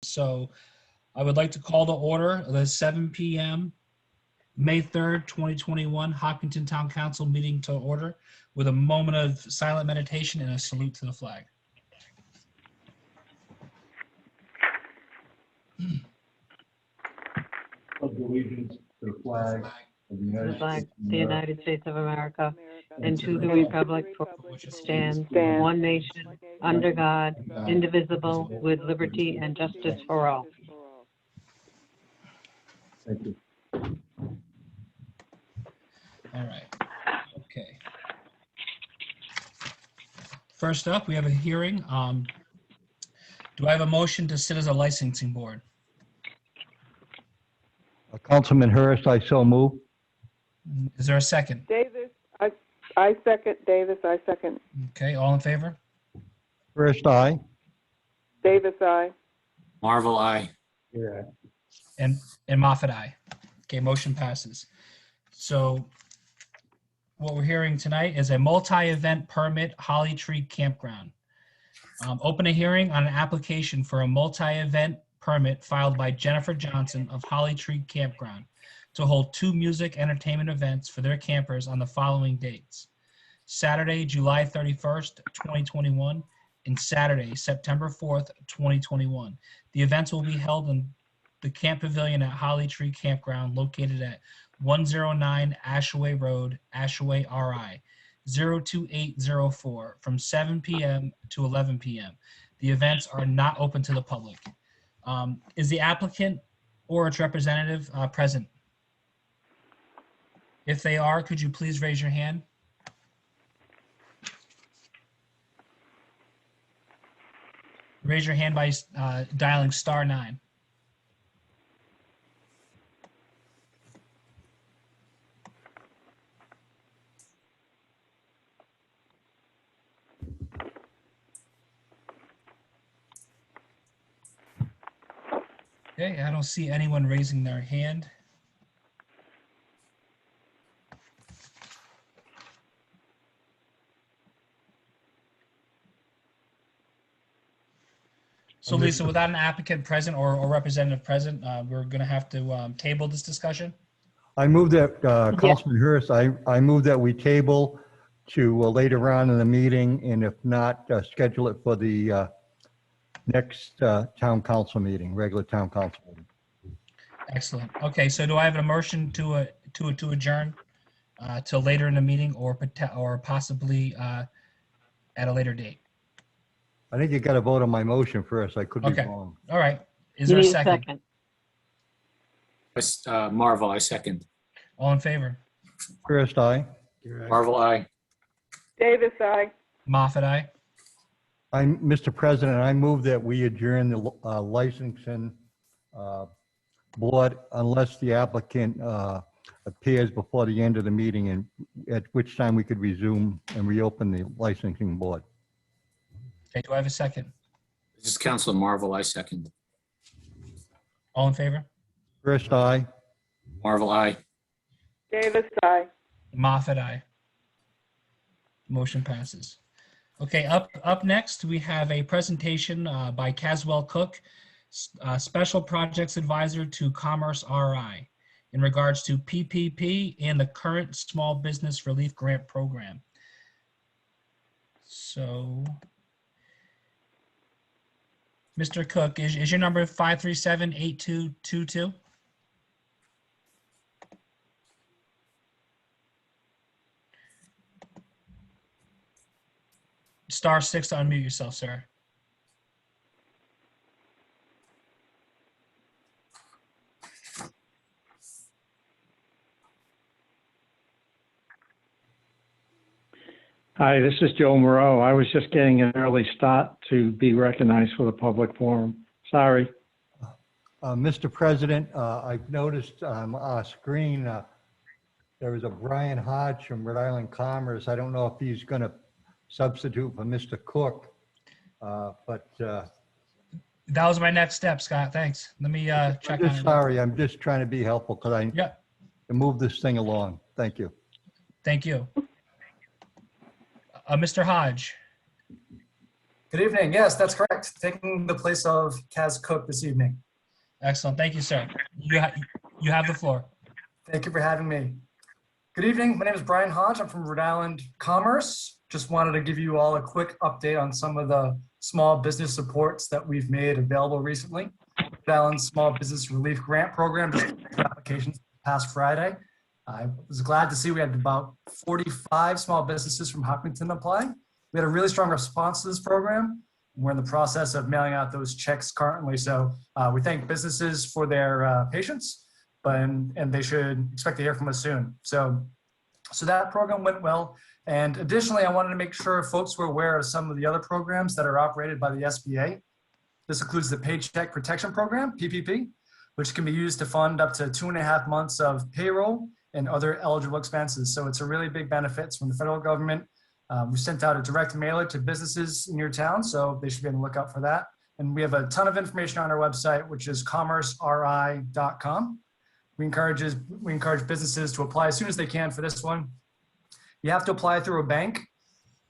So I would like to call to order the 7 p.m. May 3rd, 2021 Hopkinton Town Council meeting to order with a moment of silent meditation and a salute to the flag. Pledge allegiance to the flag of the United States the United States of America, and to the republic for which it stands, one nation, under God, indivisible, with liberty and justice for all. Thank you. All right. Okay. First up, we have a hearing. Do I have a motion to sit as a licensing board? Councilman Hurst, I so move. Is there a second? Davis, I second. Davis, I second. Okay, all in favor? Hurst, aye. Davis, I. Marvel, aye. Yeah. And Moffat, aye. Okay, motion passes. So what we're hearing tonight is a multi-event permit Holly Tree Campground. Open a hearing on an application for a multi-event permit filed by Jennifer Johnson of Holly Tree Campground to hold 2 music entertainment events for their campers on the following dates: Saturday, July 31st, 2021, and Saturday, September 4th, 2021. The events will be held in the Camp Pavilion at Holly Tree Campground located at 109 Ashaway Road, Ashaway, RI, 02804 from 7 p.m. to 11 p.m. The events are not open to the public. Is the applicant or its representative present? If they are, could you please raise your hand? Raise your hand by dialing *9. Okay, I don't see anyone raising their hand. So Lisa, without an applicant present or representative present, we're going to have to table this discussion. I move that, Councilman Hurst, I move that we table to later on in the meeting, and if not, schedule it for the next town council meeting, regular town council meeting. Excellent. Okay, so do I have a motion to adjourn till later in the meeting or possibly at a later date? I think you got to vote on my motion first. I could be Okay. wrong. All right. Is You there a need second? Marvel, I second. All in favor? Hurst, aye. Marvel, aye. Davis, I. Moffat, aye. Mr. President, I move that we adjourn the licensing board unless the applicant appears before the end of the meeting, and at which time we could resume and reopen the licensing board. Okay, do I have a second? This is Councilor Marvel, I second. All in favor? Hurst, aye. Marvel, aye. Davis, I. Moffat, aye. Motion passes. Okay, up next, we have a presentation by Caswell Cook, Special Projects Advisor to Commerce RI, in regards to PPP and the current Small Business Relief Grant Program. So, Mr. Cook, is your number 537-8222? *6 to unmute yourself, sir. Hi, this is Joe Moreau. I was just getting an early start to be recognized for the public forum. Sorry. Mr. President, I've noticed on our screen there was a Brian Hodge from Rhode Island Commerce. I don't know if he's going to substitute for Mr. Cook, but That was my next step, Scott. Thanks. Let me check I'm on just it. sorry. I'm just trying to be helpful because I Yeah, to move this thing along. Thank you. thank you. Mr. Hodge. Good evening. Yes, that's correct. Taking the place of Kaz Cook this evening. Excellent. Thank you, sir. You have the floor. Thank you for having me. Good evening. My name is Brian Hodge. I'm from Rhode Island Commerce. Just wanted to give you all a quick update on some of the small business supports that we've made available recently. Rhode Island Small Business Relief Grant Program just opened applications past Friday. I was glad to see we had about 45 small businesses from Hopkinton apply. We had a really strong response to this program. We're in the process of mailing out those checks currently. So we thank businesses for their patience, and they should expect to hear from us soon. So that program went well. And additionally, I wanted to make sure folks were aware of some of the other programs that are operated by the SBA. This includes the Paycheck Protection Program, PPP, which can be used to fund up to 2.5 months of payroll and other eligible expenses. So it's a really big benefit from the federal government. We sent out a direct mailer to businesses in your town, so they should be on the lookout for that. And we have a ton of information on our website, which is commerceri.com. We encourage businesses to apply as soon as they can for this one. You have to apply through a bank,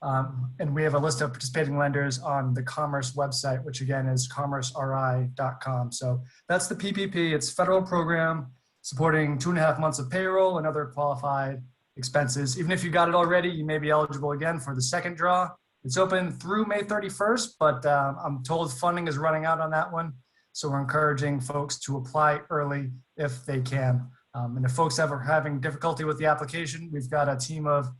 and we have a list of participating lenders on the Commerce website, which again is commerceri.com. So that's the PPP. It's a federal program supporting 2.5 months of payroll and other qualified expenses. Even if you got it already, you may be eligible again for the second draw. It's open through May 31st, but I'm told funding is running out on that one. So we're encouraging folks to apply early if they can. And if folks are having difficulty with the application, we've got a team of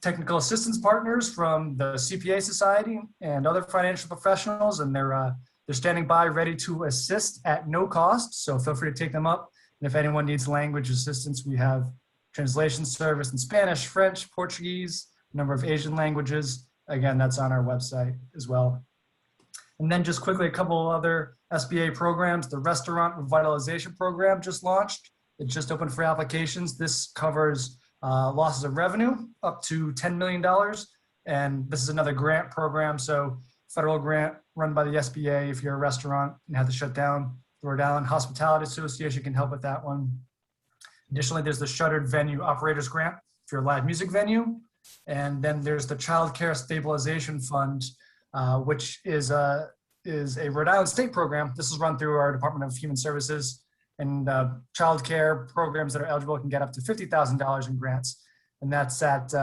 technical assistance partners from the CPA Society and other financial professionals, and they're standing by ready to assist at no cost. So feel free to take them up. And if anyone needs language assistance, we have translation service in Spanish, French, Portuguese, a number of Asian languages. Again, that's on our website as well. And then just quickly, a couple other SBA programs. The Restaurant Revitalization Program just launched. It just opened for applications. This covers losses of revenue up to $10 million. And this is another grant program. So federal grant run by the SBA. If you're a restaurant and have to shut down, the Rhode Island Hospitality Association can help with that one. Additionally, there's the Shuttered Venue Operators Grant if you're a live music venue. And then there's the Child Care Stabilization Fund, which is a Rhode Island state program. This is run through our Department of Human Services, and child care programs that are eligible can get up to $50,000 in grants. And that's at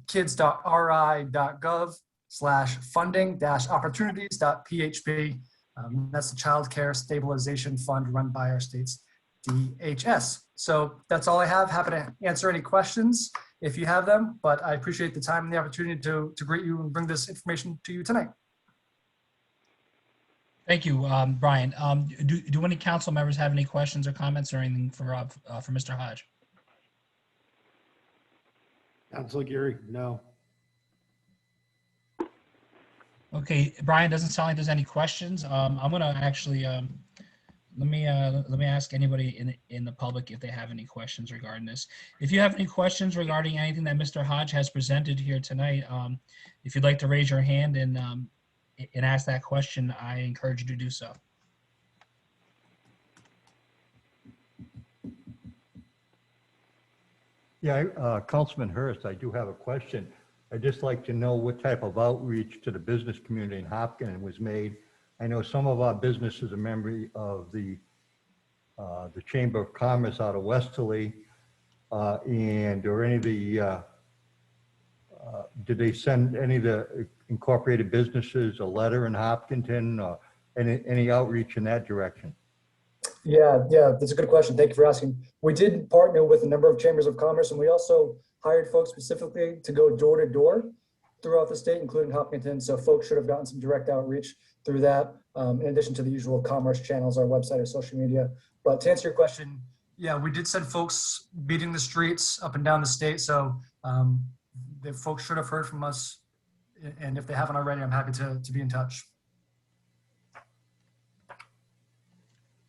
kids.ri.gov/funding-opportunities.php. That's the Child Care Stabilization Fund run by our state's DHS. So that's all I have. Happy to answer any questions if you have them, but I appreciate the time and the opportunity to greet you and bring this information to you tonight. Thank you, Brian. Do any council members have any questions or comments or anything for Mr. Hodge? Councilor Geary, no. Okay, Brian, doesn't sound like there's any questions. I'm gonna actually let me ask anybody in the public if they have any questions regarding this. If you have any questions regarding anything that Mr. Hodge has presented here tonight, if you'd like to raise your hand and ask that question, I encourage you to do so. Yeah, Councilman Hurst, I do have a question. I'd just like to know what type of outreach to the business community in Hopkinton was made. I know some of our businesses are members of the Chamber of Commerce out of Westerly, and or any of the, did they send any of the incorporated businesses a letter in Hopkinton, or any outreach in that direction? Yeah, that's a good question. Thank you for asking. We did partner with a number of chambers of commerce, and we also hired folks specifically to go door to door throughout the state, including Hopkinton. So folks should have gotten some direct outreach through that, in addition to the usual commerce channels, our website or social media. But to answer your question, yeah, we did send folks beating the streets up and down the state. So the folks should have heard from us. And if they haven't already, I'm happy to be in touch.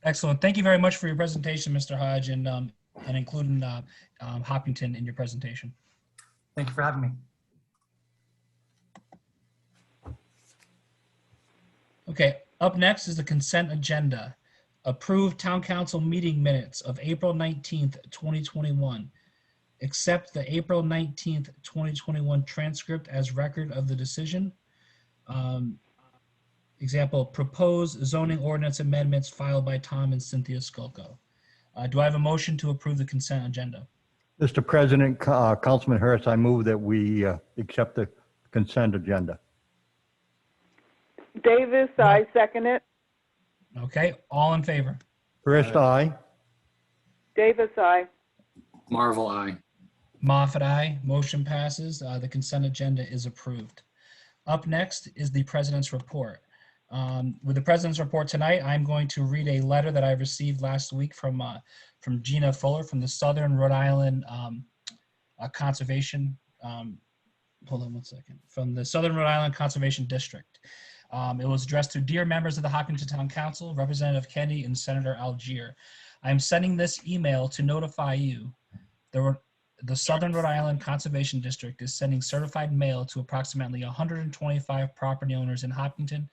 Excellent. Thank you very much for your presentation, Mr. Hodge, and including Hopkinton in your presentation. Thank you for having me. Okay, up next is the consent agenda. Approve town council meeting minutes of April 19th, 2021. Accept the April 19th, 2021 transcript as record of the decision. Example, proposed zoning ordinance amendments filed by Tom and Cynthia Skolko. Do I have a motion to approve the consent agenda? Mr. President, Councilman Hurst, I move that we accept the consent agenda. Davis, I second it. Okay, all in favor? Hurst, aye. Davis, I. Marvel, I. Moffat, aye. Motion passes. The consent agenda is approved. Up next is the president's report. With the president's report tonight, I'm going to read a letter that I received last week from Gina Fuller from the Southern Rhode Island Conservation. Hold on one second. From the Southern Rhode Island Conservation District. It was addressed to dear members of the Hopkinton Town Council, Representative Kennedy, and Senator Algier. I'm sending this email to notify you. The Southern Rhode Island Conservation District is sending certified mail to approximately 125 property owners in Hopkinton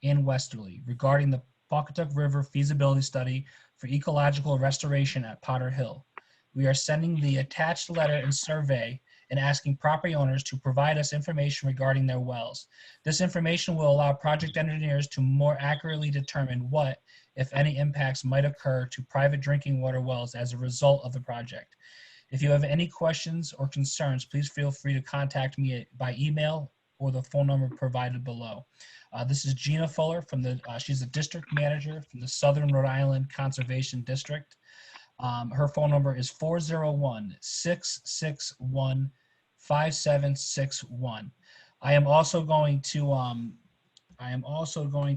and Westerly regarding the Pawcatuck River feasibility study for ecological restoration at Potter Hill. We are sending the attached letter and survey and asking property owners to provide us information regarding their wells. This information will allow project engineers to more accurately determine what, if any, impacts might occur to private drinking water wells as a result of the project. If you have any questions or concerns, please feel free to contact me by email or the phone number provided below. This is Gina Fuller she's the district manager from the Southern Rhode Island Conservation District. Her phone number is 401-661-5761. I am also going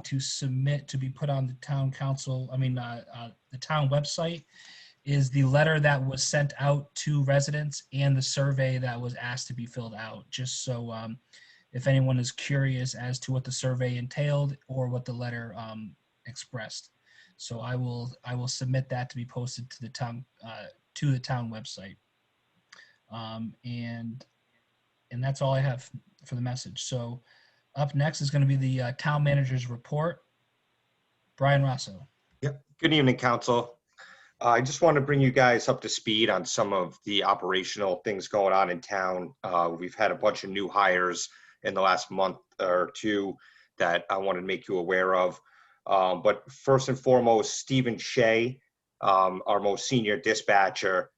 to submit to be put on the town council, the town website is the letter that was sent out to residents and the survey that was asked to be filled out, just so if anyone is curious as to what the survey entailed or what the letter expressed. So I will submit that to be posted to the town website. And that's all I have for the message. So up next is going to be the town manager's report. Brian Rosso. Yep. Good evening, council. I just want to bring you guys up to speed on some of the operational things going on in town. We've had a bunch of new hires in the last month or two that I wanted to make you aware of. But first and foremost, Stephen Shea, our most senior dispatcher,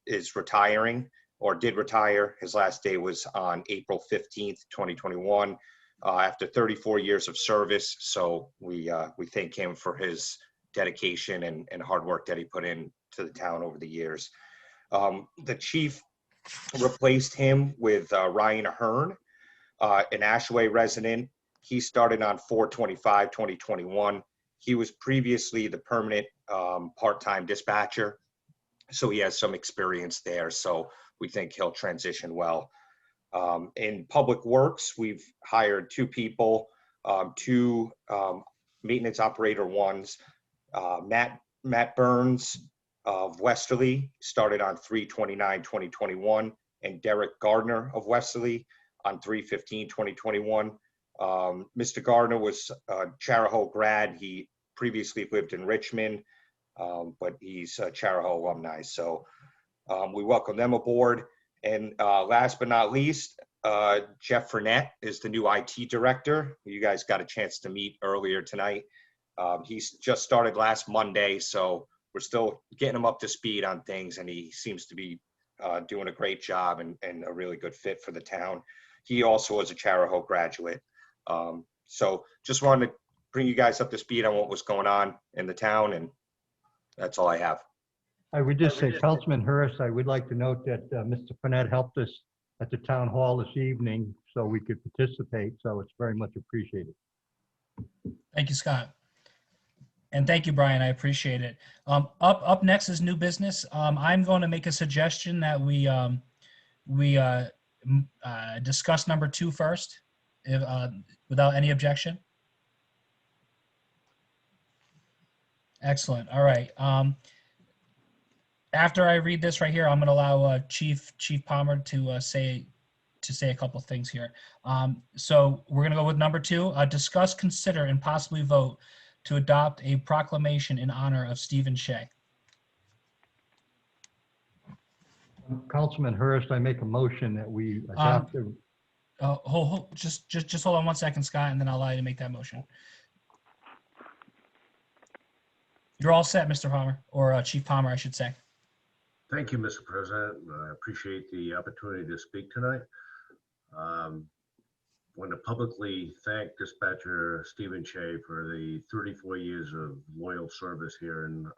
is retiring or did retire. His last day was on April 15th, 2021, after 34 years of service. So we thank him for his dedication and hard work that he put in to the town over the years. The chief replaced him with Ryan Ahern, an Ashaway resident. He started on 4/25/2021. He was previously the permanent part-time dispatcher, so he has some experience there. So we think he'll transition well. In public works, we've hired two people, two maintenance operator ones. Matt Burns of Westerly started on 3/29/2021, and Derek Gardner of Westerly on 3/15/2021. Mr. Gardner was a Charahoe grad. He previously lived in Richmond, but he's a Charahoe alumni. So we welcome them aboard. And last but not least, Jeff Frenette is the new IT director. You guys got a chance to meet earlier tonight. He's just started last Monday, so we're still getting him up to speed on things, and he seems to be doing a great job and a really good fit for the town. He also is a Charahoe graduate. So just wanted to bring you guys up to speed on what was going on in the town, and that's all I have. I would just say, Councilman Hurst, I would like to note that Mr. Frenette helped us at the town hall this evening so we could participate, so it's very much appreciated. Thank you, Scott. And thank you, Brian. I appreciate it. Up next is new business. I'm going to make a suggestion that we discuss number 2 first, without any objection. Excellent. All right. After I read this right here, I'm going to allow Chief Palmer to say a couple things here. So we're going to go with number 2. Discuss, consider, and possibly vote to adopt a proclamation in honor of Stephen Shea. Councilman Hurst, I make a motion that we adopt the Just hold on 1 second, Scott, and then I'll allow you to make that motion. You're all set, Mr. Palmer, or Chief Palmer, I should say. Thank you, Mr. President. I appreciate the opportunity to speak tonight. Want to publicly thank Dispatcher Stephen Shea for the 34 years of loyal service here in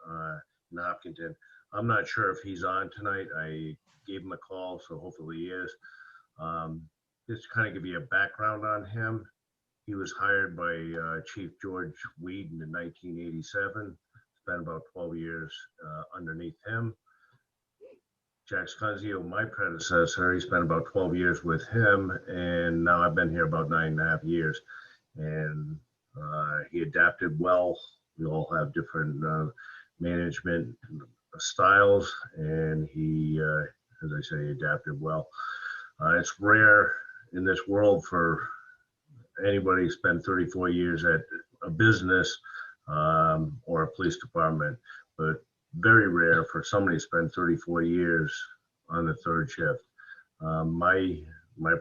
Hopkinton. I'm not sure if he's on tonight. I gave him a call, so hopefully he is. Just to kind of give you a background on him, he was hired by Chief George Whedon in 1987. Spent about 12 years underneath him. Jack Sconzio, my predecessor, he spent about 12 years with him, and now I've been here about 9.5 years. And he adapted well. We all have different management styles, and he, as I say, adapted well. It's rare in this world for anybody to spend 34 years at a business or a police department, but very rare for somebody to spend 34 years on the third shift. My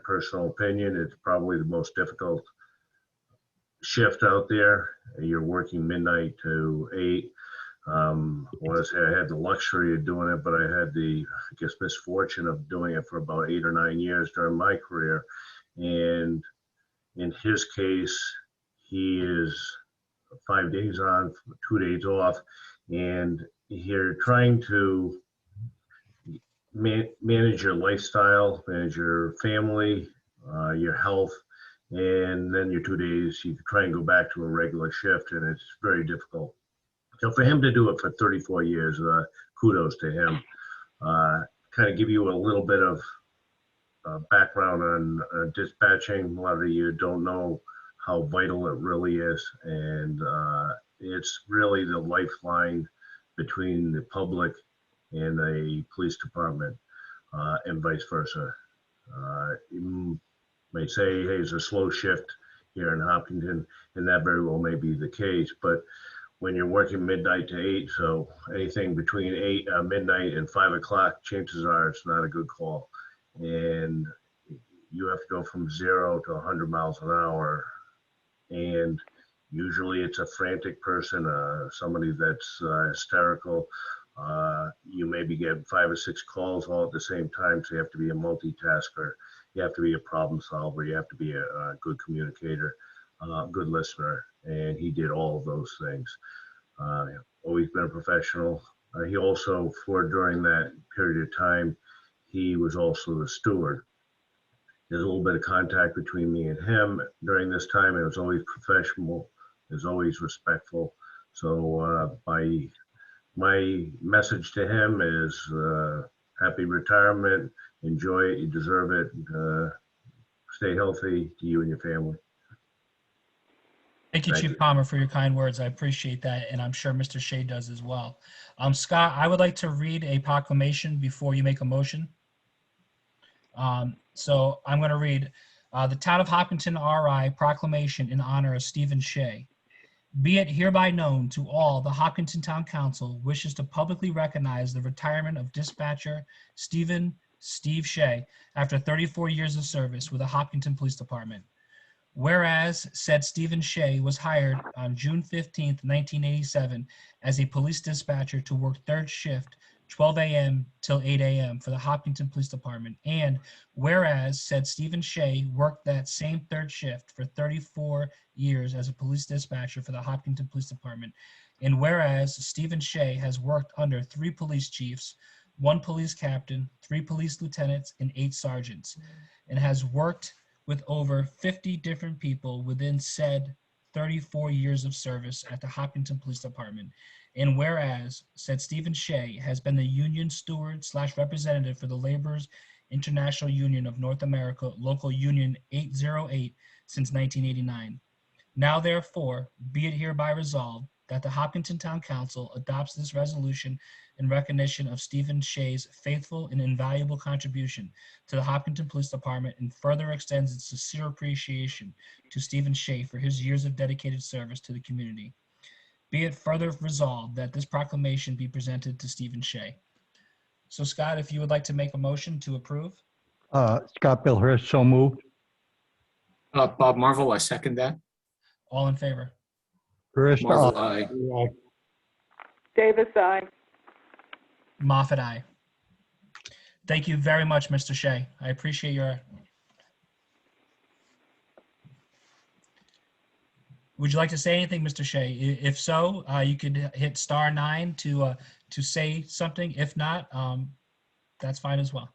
personal opinion, it's probably the most difficult shift out there. You're working midnight to 8. I want to say I had the luxury of doing it, but I had the, I guess, misfortune of doing it for about 8 or 9 years during my career. And in his case, he is 5 days on, 2 days off, and you're trying to manage your lifestyle, manage your family, your health, and then your 2 days, you try and go back to a regular shift, and it's very difficult. So for him to do it for 34 years, kudos to him. Kind of give you a little bit of background on dispatching. A lot of you don't know how vital it really is, and it's really the lifeline between the public and the police department, and vice versa. You may say, hey, it's a slow shift here in Hopkinton, and that very well may be the case, but when you're working midnight to 8, so anything between midnight and 5 o'clock, chances are it's not a good call. And you have to go from 0 to 100 miles an hour. And usually it's a frantic person, somebody that's hysterical. You maybe get 5 or 6 calls all at the same time, so you have to be a multitasker. You have to be a problem solver. You have to be a good communicator, good listener. And he did all of those things. Always been a professional. He also, during that period of time, he was also the steward. There's a little bit of contact between me and him during this time. It was always professional. It was always respectful. So my message to him is happy retirement. Enjoy it. You deserve it. Stay healthy to you and your family. Thank you, Thank Chief you. Palmer, for your kind words. I appreciate that, and I'm sure Mr. Shea does as well. Scott, I would like to read a proclamation before you make a motion. So I'm going to read the Town of Hopkinton RI proclamation in honor of Stephen Shea. Be it hereby known to all the Hopkinton Town Council wishes to publicly recognize the retirement of dispatcher Steve Shea after 34 years of service with the Hopkinton Police Department. Whereas said Stephen Shea was hired on June 15th, 1987 as a police dispatcher to work third shift 12 a.m. till 8 a.m. for the Hopkinton Police Department. And whereas said Stephen Shea worked that same third shift for 34 years as a police dispatcher for the Hopkinton Police Department. And whereas Stephen Shea has worked under 3 police chiefs, 1 police captain, 3 police lieutenants, and 8 sergeants, and has worked with over 50 different people within said 34 years of service at the Hopkinton Police Department. And whereas said Stephen Shea has been the union steward / representative for the Laborers International Union of North America, Local Union 808, since 1989. Now therefore, be it hereby resolved that the Hopkinton Town Council adopts this resolution in recognition of Stephen Shea's faithful and invaluable contribution to the Hopkinton Police Department, and further extends its sincere appreciation to Stephen Shea for his years of dedicated service to the community. Be it further resolved that this proclamation be presented to Stephen Shea. So Scott, if you would like to make a motion to approve. Scott Billhurst, so moved. Bob Marvel, I second that. All in favor? First, Marvel, aye. Davis, aye. Moffat, aye. Thank you very much, Mr. Shea. I appreciate your. Would you like to say anything, Mr. Shea? If so, you could hit *9 to say something. If not, that's fine as well.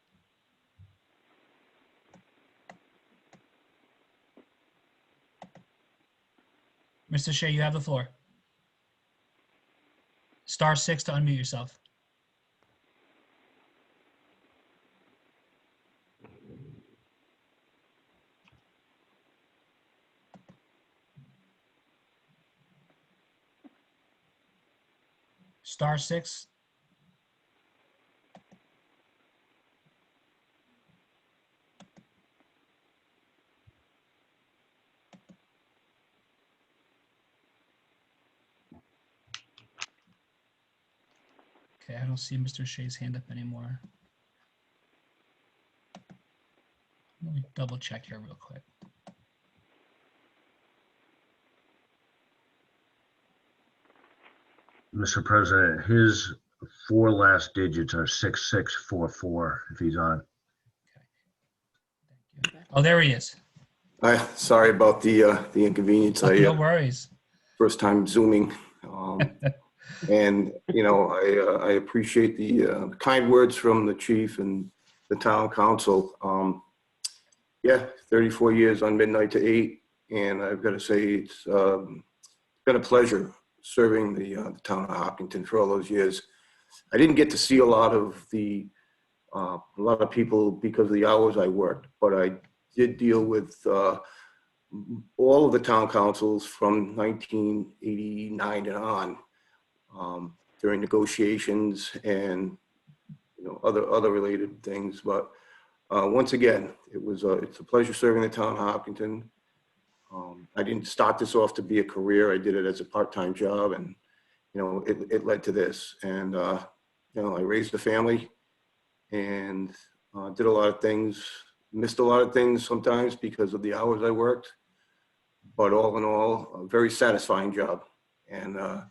Mr. Shea, you have the floor. *6 to unmute yourself. *6. Okay, I don't see Mr. Shea's hand up anymore. Let me double check here real quick. Mr. President, his 4 last digits are 6644 if he's on. Oh, there he is. Hi, sorry about the inconvenience. No worries. First time Zooming. And, I appreciate the kind words from the chief and the town council. 34 years on midnight to 8. And I've got to say, it's been a pleasure serving the town of Hopkinton for all those years. I didn't get to see a lot of people because of the hours I worked, but I did deal with all of the town councils from 1989 and on during negotiations and other related things. But once again, it's a pleasure serving the town of Hopkinton. I didn't start this off to be a career. I did it as a part-time job, and it led to this. And I raised a family and did a lot of things. Missed a lot of things sometimes because of the hours I worked, but all in all, a very satisfying job, and a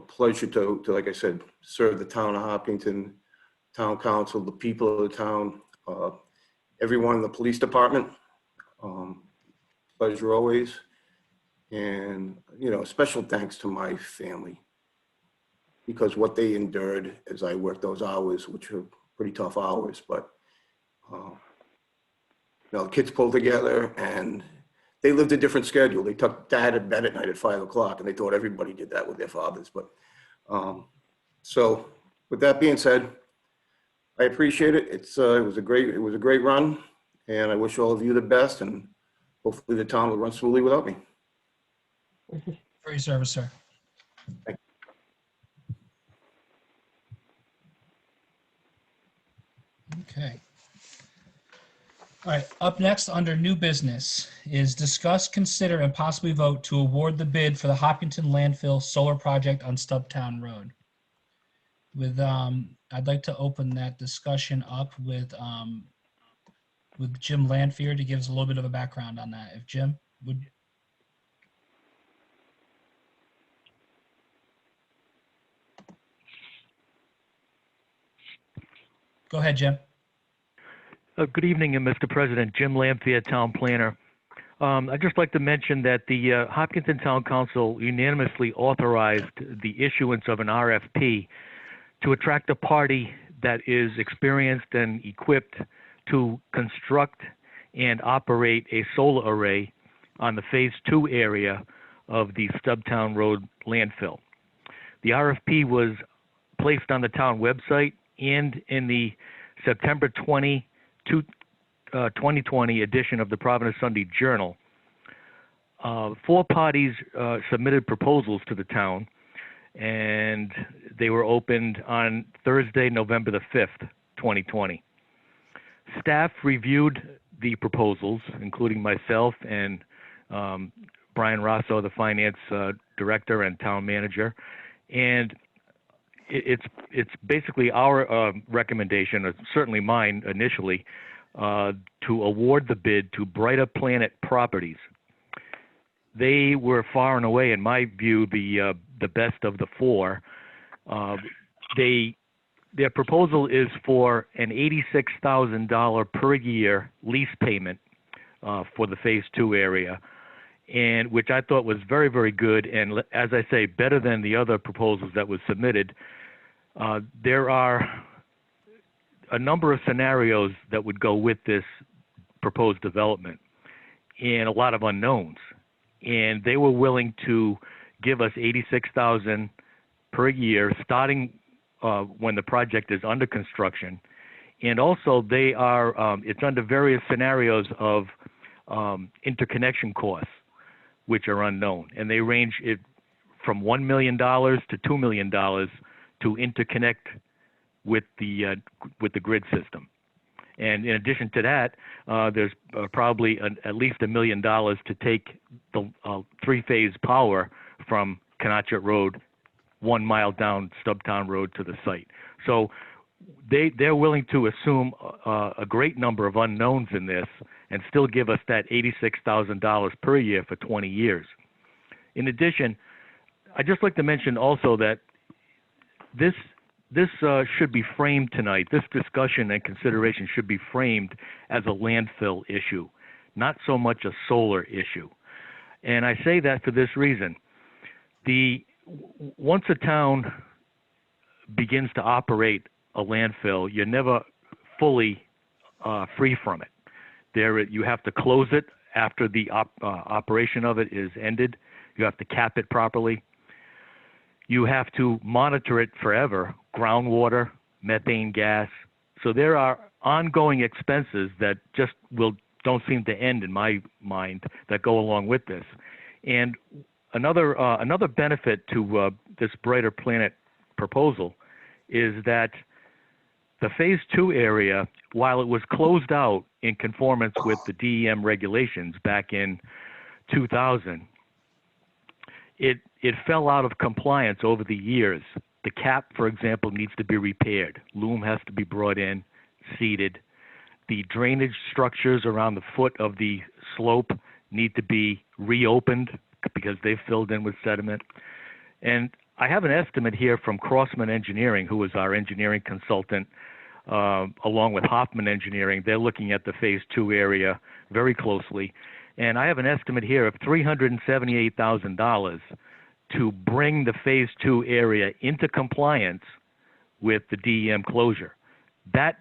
pleasure to, like I said, serve the town of Hopkinton, town council, the people of the town, everyone in the police department. Pleasure always, and special thanks to my family because what they endured as I worked those hours, which were pretty tough hours, but. The kids pulled together and they lived a different schedule. They took dad to bed at night at 5 o'clock, and they thought everybody did that with their fathers. But so with that being said, I appreciate it. It was a great run, and I wish all of you the best, and hopefully the town will run smoothly without me. For your service, sir. Thank you. Okay. All right, up next under new business is discuss, consider, and possibly vote to award the bid for the Hopkinton landfill solar project on Stubtown Road. I'd like to open that discussion up with Jim Lanfear to give us a little bit of a background on that. If Jim would. Go ahead, Jim. Good evening, Mr. President. Jim Lanfear, Town Planner. I'd just like to mention that the Hopkinton Town Council unanimously authorized the issuance of an RFP to attract a party that is experienced and equipped to construct and operate a solar array on the Phase 2 area of the Stubtown Road landfill. The RFP was placed on the town website and in the September 2020 edition of the Providence Sunday Journal. 4 parties submitted proposals to the town, and they were opened on Thursday, November the 5th, 2020. Staff reviewed the proposals, including myself and Brian Rosso, the finance director and town manager, and it's basically our recommendation, or certainly mine initially, to award the bid to Brighter Planet Properties. They were far and away, in my view, the best of the four. Their proposal is for an $86,000 per year lease payment for the Phase 2 area, and which I thought was very, very good, and as I say, better than the other proposals that was submitted. There are a number of scenarios that would go with this proposed development, and a lot of unknowns. And they were willing to give us $86,000 per year, starting when the project is under construction. And also, they are it's under various scenarios of interconnection costs, which are unknown, and they range it from $1 million to $2 million to interconnect with the grid system. And in addition to that, there's probably at least $1 million to take the three-phase power from Conotchet Road 1 mile down Stubtown Road to the site. So they're willing to assume a great number of unknowns in this and still give us that $86,000 per year for 20 years. In addition, I'd just like to mention also that this should be framed tonight. This discussion and consideration should be framed as a landfill issue, not so much a solar issue. And I say that for this reason. Once a town begins to operate a landfill, you're never fully free from it. You have to close it after the operation of it is ended. You have to cap it properly. You have to monitor it forever, groundwater, methane gas. So there are ongoing expenses that just don't seem to end in my mind that go along with this. And another benefit to this Brighter Planet proposal is that the Phase 2 area, while it was closed out in conformance with the DEM regulations back in 2000, it fell out of compliance over the years. The cap, for example, needs to be repaired. Loom has to be brought in, seeded. The drainage structures around the foot of the slope need to be reopened because they've filled in with sediment. And I have an estimate here from Crossman Engineering, who is our engineering consultant, along with Hoffman Engineering. They're looking at the Phase 2 area very closely. And I have an estimate here of $378,000 to bring the Phase 2 area into compliance with the DEM closure. That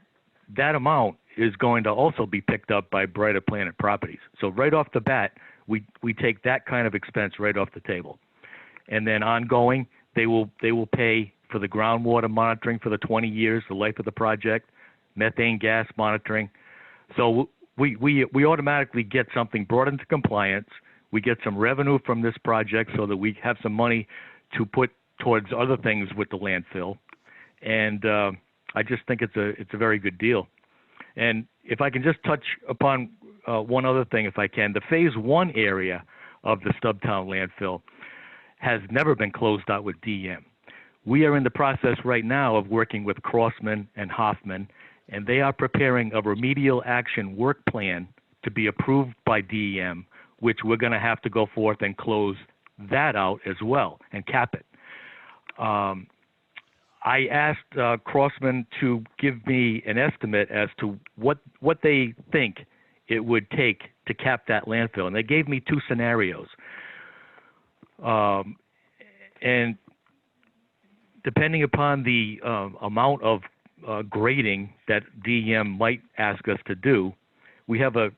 amount is going to also be picked up by Brighter Planet Properties. So right off the bat, we take that kind of expense right off the table. And then ongoing, they will pay for the groundwater monitoring for the 20 years, the life of the project, methane gas monitoring. So we automatically get something brought into compliance. We get some revenue from this project so that we have some money to put towards other things with the landfill. And I just think it's a very good deal. And if I can just touch upon one other thing, if I can, the Phase 1 area of the Stubtown landfill has never been closed out with DEM. We are in the process right now of working with Crossman and Hoffman, and they are preparing a remedial action work plan to be approved by DEM, which we're going to have to go forth and close that out as well and cap it. I asked Crossman to give me an estimate as to what they think it would take to cap that landfill, and they gave me two scenarios. And depending upon the amount of grading that DEM might ask us to do, we have a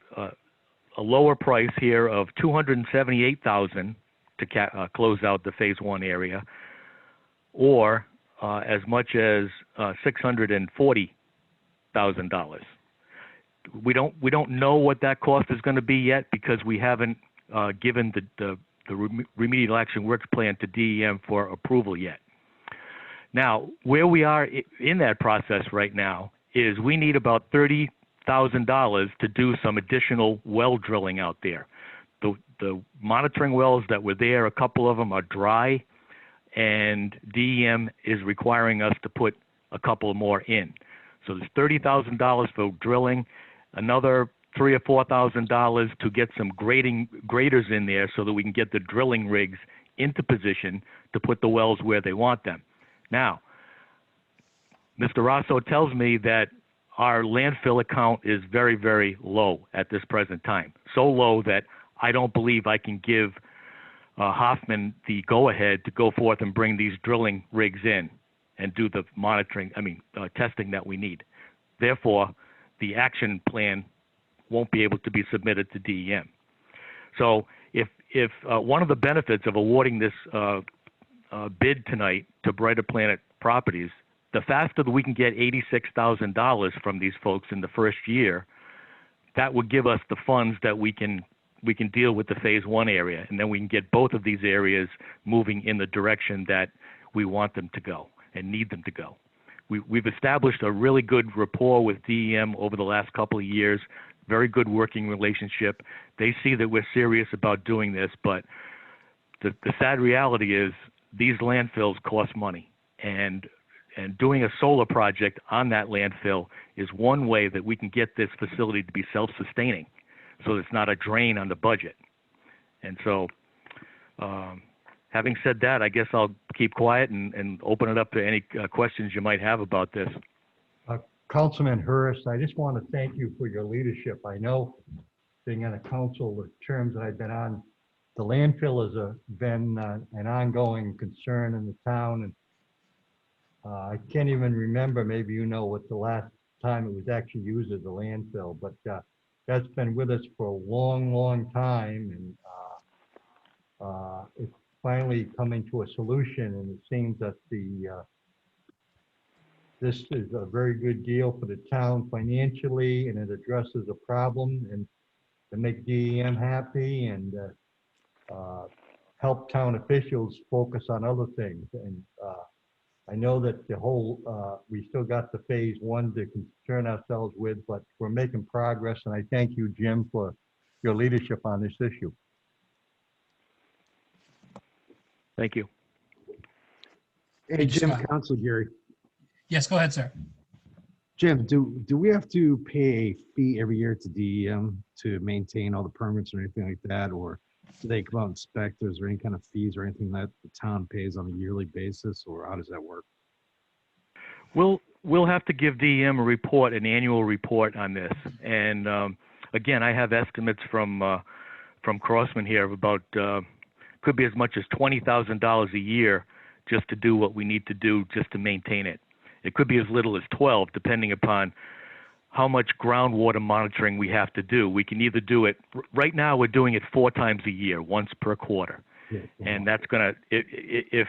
lower price here of $278,000 to close out the Phase 1 area, or as much as $640,000. We don't know what that cost is going to be yet because we haven't given the remedial action works plan to DEM for approval yet. Now, where we are in that process right now is we need about $30,000 to do some additional well drilling out there. The monitoring wells that were there, a couple of them are dry, and DEM is requiring us to put a couple more in. So there's $30,000 for drilling, another $3,000 or $4,000 to get some graders in there so that we can get the drilling rigs into position to put the wells where they want them. Now, Mr. Rosso tells me that our landfill account is very, very low at this present time. So low that I don't believe I can give Hoffman the go-ahead to go forth and bring these drilling rigs in and do the testing that we need. Therefore, the action plan won't be able to be submitted to DEM. So if one of the benefits of awarding this bid tonight to Brighter Planet Properties, the faster that we can get $86,000 from these folks in the first year, that would give us the funds that we can deal with the phase one area, and then we can get both of these areas moving in the direction that we want them to go and need them to go. We've established a really good rapport with DEM over the last couple of years, very good working relationship. They see that we're serious about doing this, but the sad reality is these landfills cost money, and doing a solar project on that landfill is one way that we can get this facility to be self-sustaining, so it's not a drain on the budget. And so, having said that, I guess I'll keep quiet and open it up to any questions you might have about this. Councilman Hurst, I just want to thank you for your leadership. I know, being on a council, the terms that I've been on, the landfill has been an ongoing concern in the town, and I can't even remember, maybe you know, what the last time it was actually used as a landfill, but that's been with us for a long, long time, and it's finally coming to a solution, and it seems that this is a very good deal for the town financially, and it addresses a problem and to make DEM happy and help town officials focus on other things. And I know that the whole, we still got the phase one to concern ourselves with, but we're making progress. And I thank you, Jim, for your leadership on this issue. Thank you. Hey, Jim, Scott. Council Gary. Yes, go ahead, sir. Jim, do we have to pay a fee every year to DEM to maintain all the permits or anything like that? Or do they come out and inspect? Is there any kind of fees or anything that the town pays on a yearly basis, or how does that work? We'll have to give DEM a report, an annual report on this. And again, I have estimates from Crossman here of about could be as much as $20,000 a year just to do what we need to do just to maintain it. It could be as little as 12, depending upon how much groundwater monitoring we have to do. We can either do it, right now we're doing it 4 times a year, once per quarter. Yeah. And that's gonna, if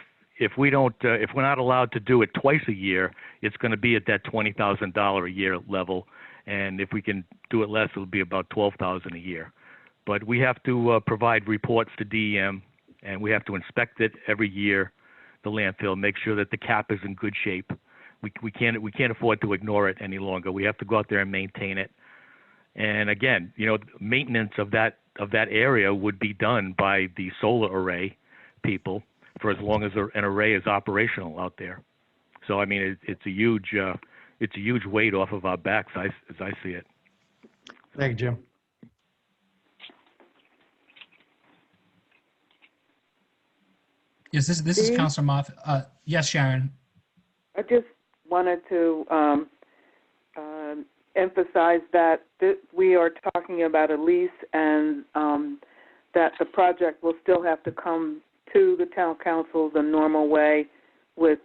we don't, if we're not allowed to do it twice a year, it's gonna be at that $20,000 a year level. And if we can do it less, it'll be about $12,000 a year. But we have to provide reports to DEM, and we have to inspect it every year, the landfill, make sure that the cap is in good shape. We can't afford to ignore it any longer. We have to go out there and maintain it. And again, you know, maintenance of that area would be done by the solar array people for as long as an array is operational out there. So I mean, it's a huge weight off of our backs as I see it. Thank you, Jim. Yes, this is Councilor Moffitt. Yes, Sharon. I just wanted to emphasize that we are talking about a lease, and that the project will still have to come to the town council the normal way with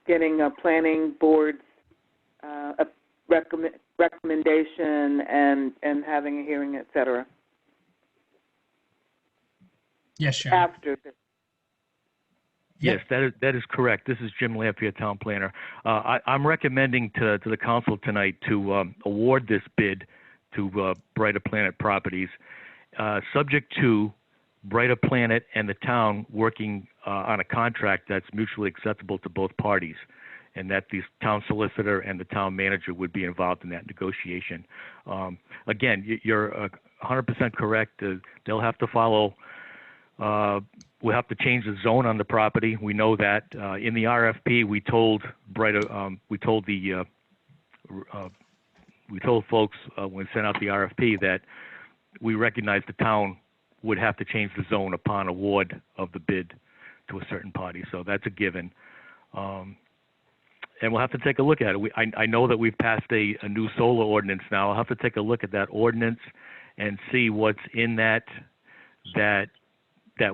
getting a planning board's a recommendation and having a hearing, et cetera. Yes, Sharon. After this. Yes, that is correct. This is Jim Lampier, town planner. I'm recommending to the council tonight to award this bid to Brighter Planet Properties, subject to Brighter Planet and the town working on a contract that's mutually acceptable to both parties, and that the town solicitor and the town manager would be involved in that negotiation. Again, you're 100% correct. They'll have to follow. We'll have to change the zone on the property. We know that. In the RFP, we told the we told folks when we sent out the RFP that we recognized the town would have to change the zone upon award of the bid to a certain party. So that's a given. And we'll have to take a look at it. I know that we've passed a new solar ordinance now. I'll have to take a look at that ordinance and see what's in that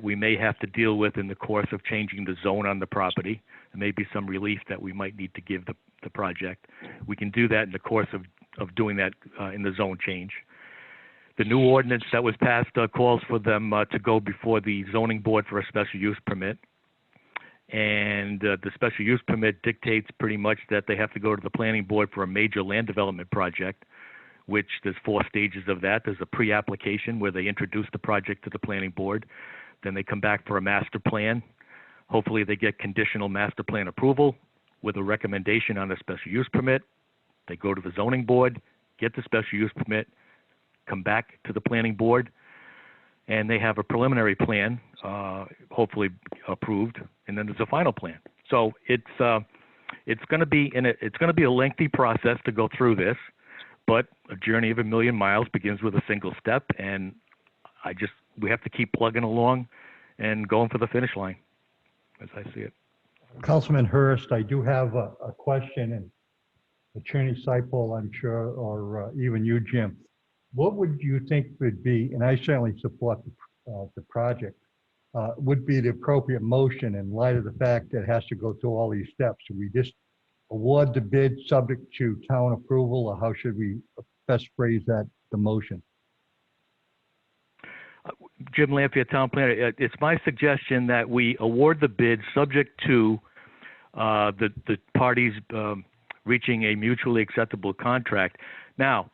we may have to deal with in the course of changing the zone on the property. There may be some relief that we might need to give the project. We can do that in the course of doing that in the zone change. The new ordinance that was passed calls for them to go before the zoning board for a special use permit. And the special use permit dictates pretty much that they have to go to the planning board for a major land development project, which there's 4 stages of that. There's a pre-application where they introduce the project to the planning board. Then they come back for a master plan. Hopefully they get conditional master plan approval with a recommendation on a special use permit. They go to the zoning board, get the special use permit, come back to the planning board, and they have a preliminary plan, hopefully approved, and then there's a final plan. So it's going to be a lengthy process to go through this, but a journey of a million miles begins with a single step, and we have to keep plugging along and going for the finish line, as I see it. Councilman Hurst, I do have a question, and Attorney Seipel, I'm sure, or even you, Jim. What would you think would be, and I certainly support the project, would be the appropriate motion in light of the fact that it has to go through all these steps? Should we just award the bid subject to town approval, or how should we best phrase that, the motion? Jim Lampier, Town Planner, it's my suggestion that we award the bid subject to the parties reaching a mutually acceptable contract. Now,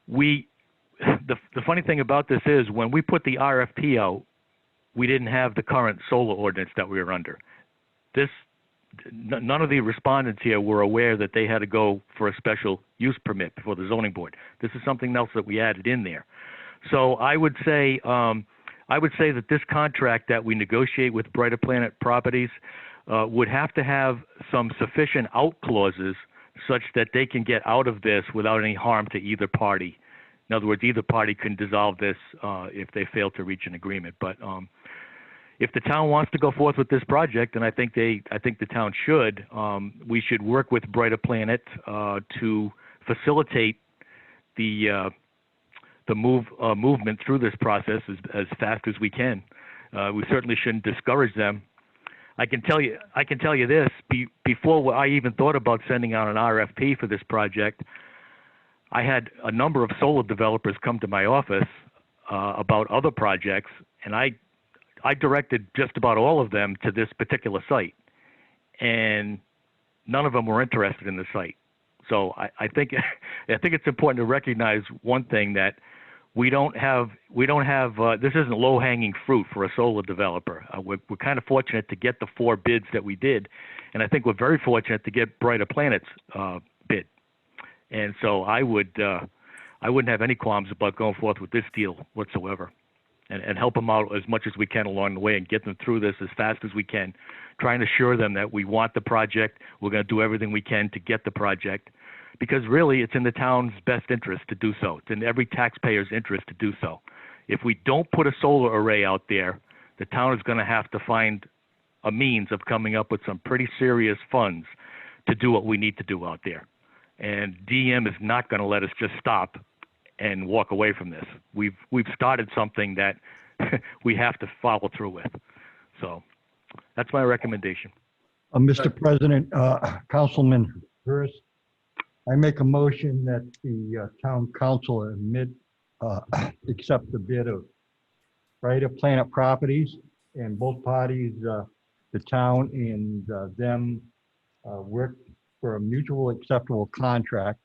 the funny thing about this is when we put the RFP out, we didn't have the current solar ordinance that we were under. None of the respondents here were aware that they had to go for a special use permit before the zoning board. This is something else that we added in there. So I would say that this contract that we negotiate with Brighter Planet Properties would have to have some sufficient out clauses such that they can get out of this without any harm to either party. In other words, either party can dissolve this if they fail to reach an agreement. But if the town wants to go forth with this project, and I think the town should, we should work with Brighter Planet to facilitate the movement through this process as fast as we can. We certainly shouldn't discourage them. I can tell you this, before I even thought about sending out an RFP for this project, I had a number of solar developers come to my office about other projects, and I directed just about all of them to this particular site, and none of them were interested in the site. So I think it's important to recognize one thing, that we don't have this isn't low-hanging fruit for a solar developer. We're kind of fortunate to get the 4 bids that we did, and I think we're very fortunate to get Brighter Planet's bid. And so I wouldn't have any qualms about going forth with this deal whatsoever, and help them out as much as we can along the way and get them through this as fast as we can, trying to assure them that we want the project. We're going to do everything we can to get the project, because really it's in the town's best interest to do so. It's in every taxpayer's interest to do so. If we don't put a solar array out there, the town is going to have to find a means of coming up with some pretty serious funds to do what we need to do out there. And DM is not going to let us just stop and walk away from this. We've started something that we have to follow through with. So that's my recommendation. Mr. President, Councilman Hurst, I make a motion that the town council accept the bid of Brighter Planet Properties, and both parties, the town and them, work for a mutual acceptable contract.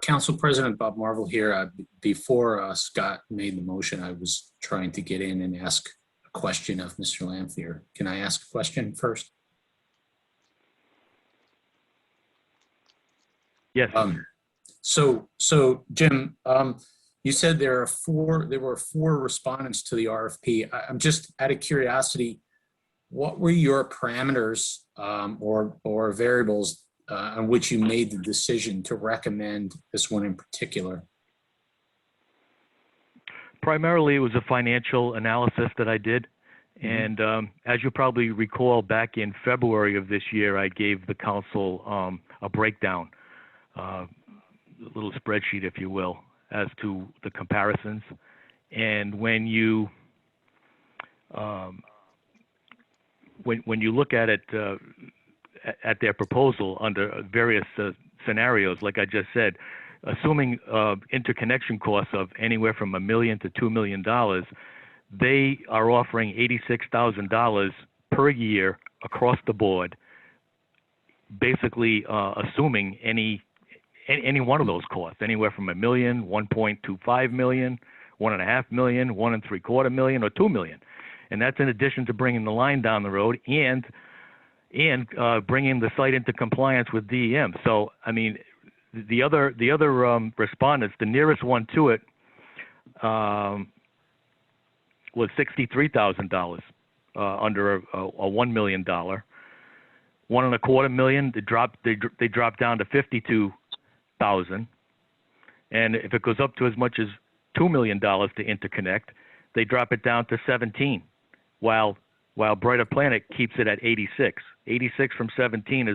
Council President Bob Marvel here. Before Scott made the motion, I was trying to get in and ask a question of Mr. Lampier. Can I ask a question first? Yes. So Jim, you said there were four respondents to the RFP. I'm just out of curiosity, what were your parameters or variables on which you made the decision to recommend this one in particular? Primarily, it was a financial analysis that I did. And as you probably recall, back in February of this year, I gave the council a breakdown, a little spreadsheet, if you will, as to the comparisons. And when you look at it, at their proposal under various scenarios, like I just said, assuming interconnection costs of anywhere from $1 million to $2 million, they are offering $86,000 per year across the board, basically assuming any one of those costs, anywhere from $1 million, $1.25 million, $1.5 million, $1.75 million, or $2 million. And that's in addition to bringing the line down the road and bringing the site into compliance with DEM. So, I mean, the other respondents, the nearest one to it was $63,000 under a $1 million. $1.25 million, they dropped down to $52,000. And if it goes up to as much as $2 million to interconnect, they drop it down to 17, while Brighter Planet keeps it at 86. 86 from 17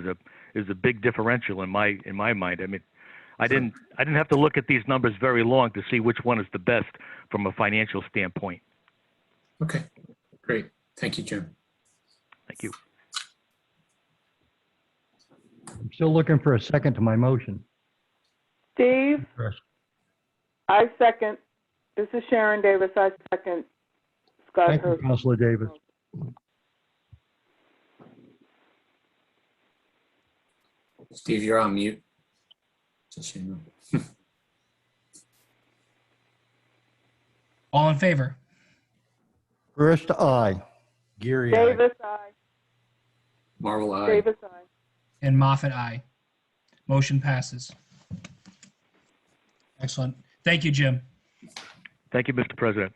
is a big differential in my mind. I mean, I didn't have to look at these numbers very long to see which one is the best from a financial standpoint. Okay, great. Thank you, Jim. Thank you. I'm still looking for a second to my motion. Steve, I second. This is Sharon Davis. I second Scott Thank you, Hurst. Councilor Davis. Steve, you're on mute. Just so you know. All in favor? First, aye. Geary, aye. Davis, aye. Marvel, aye. Davis, aye. And Moffat, aye. Motion passes. Excellent. Thank you, Jim. Thank you, Mr. President.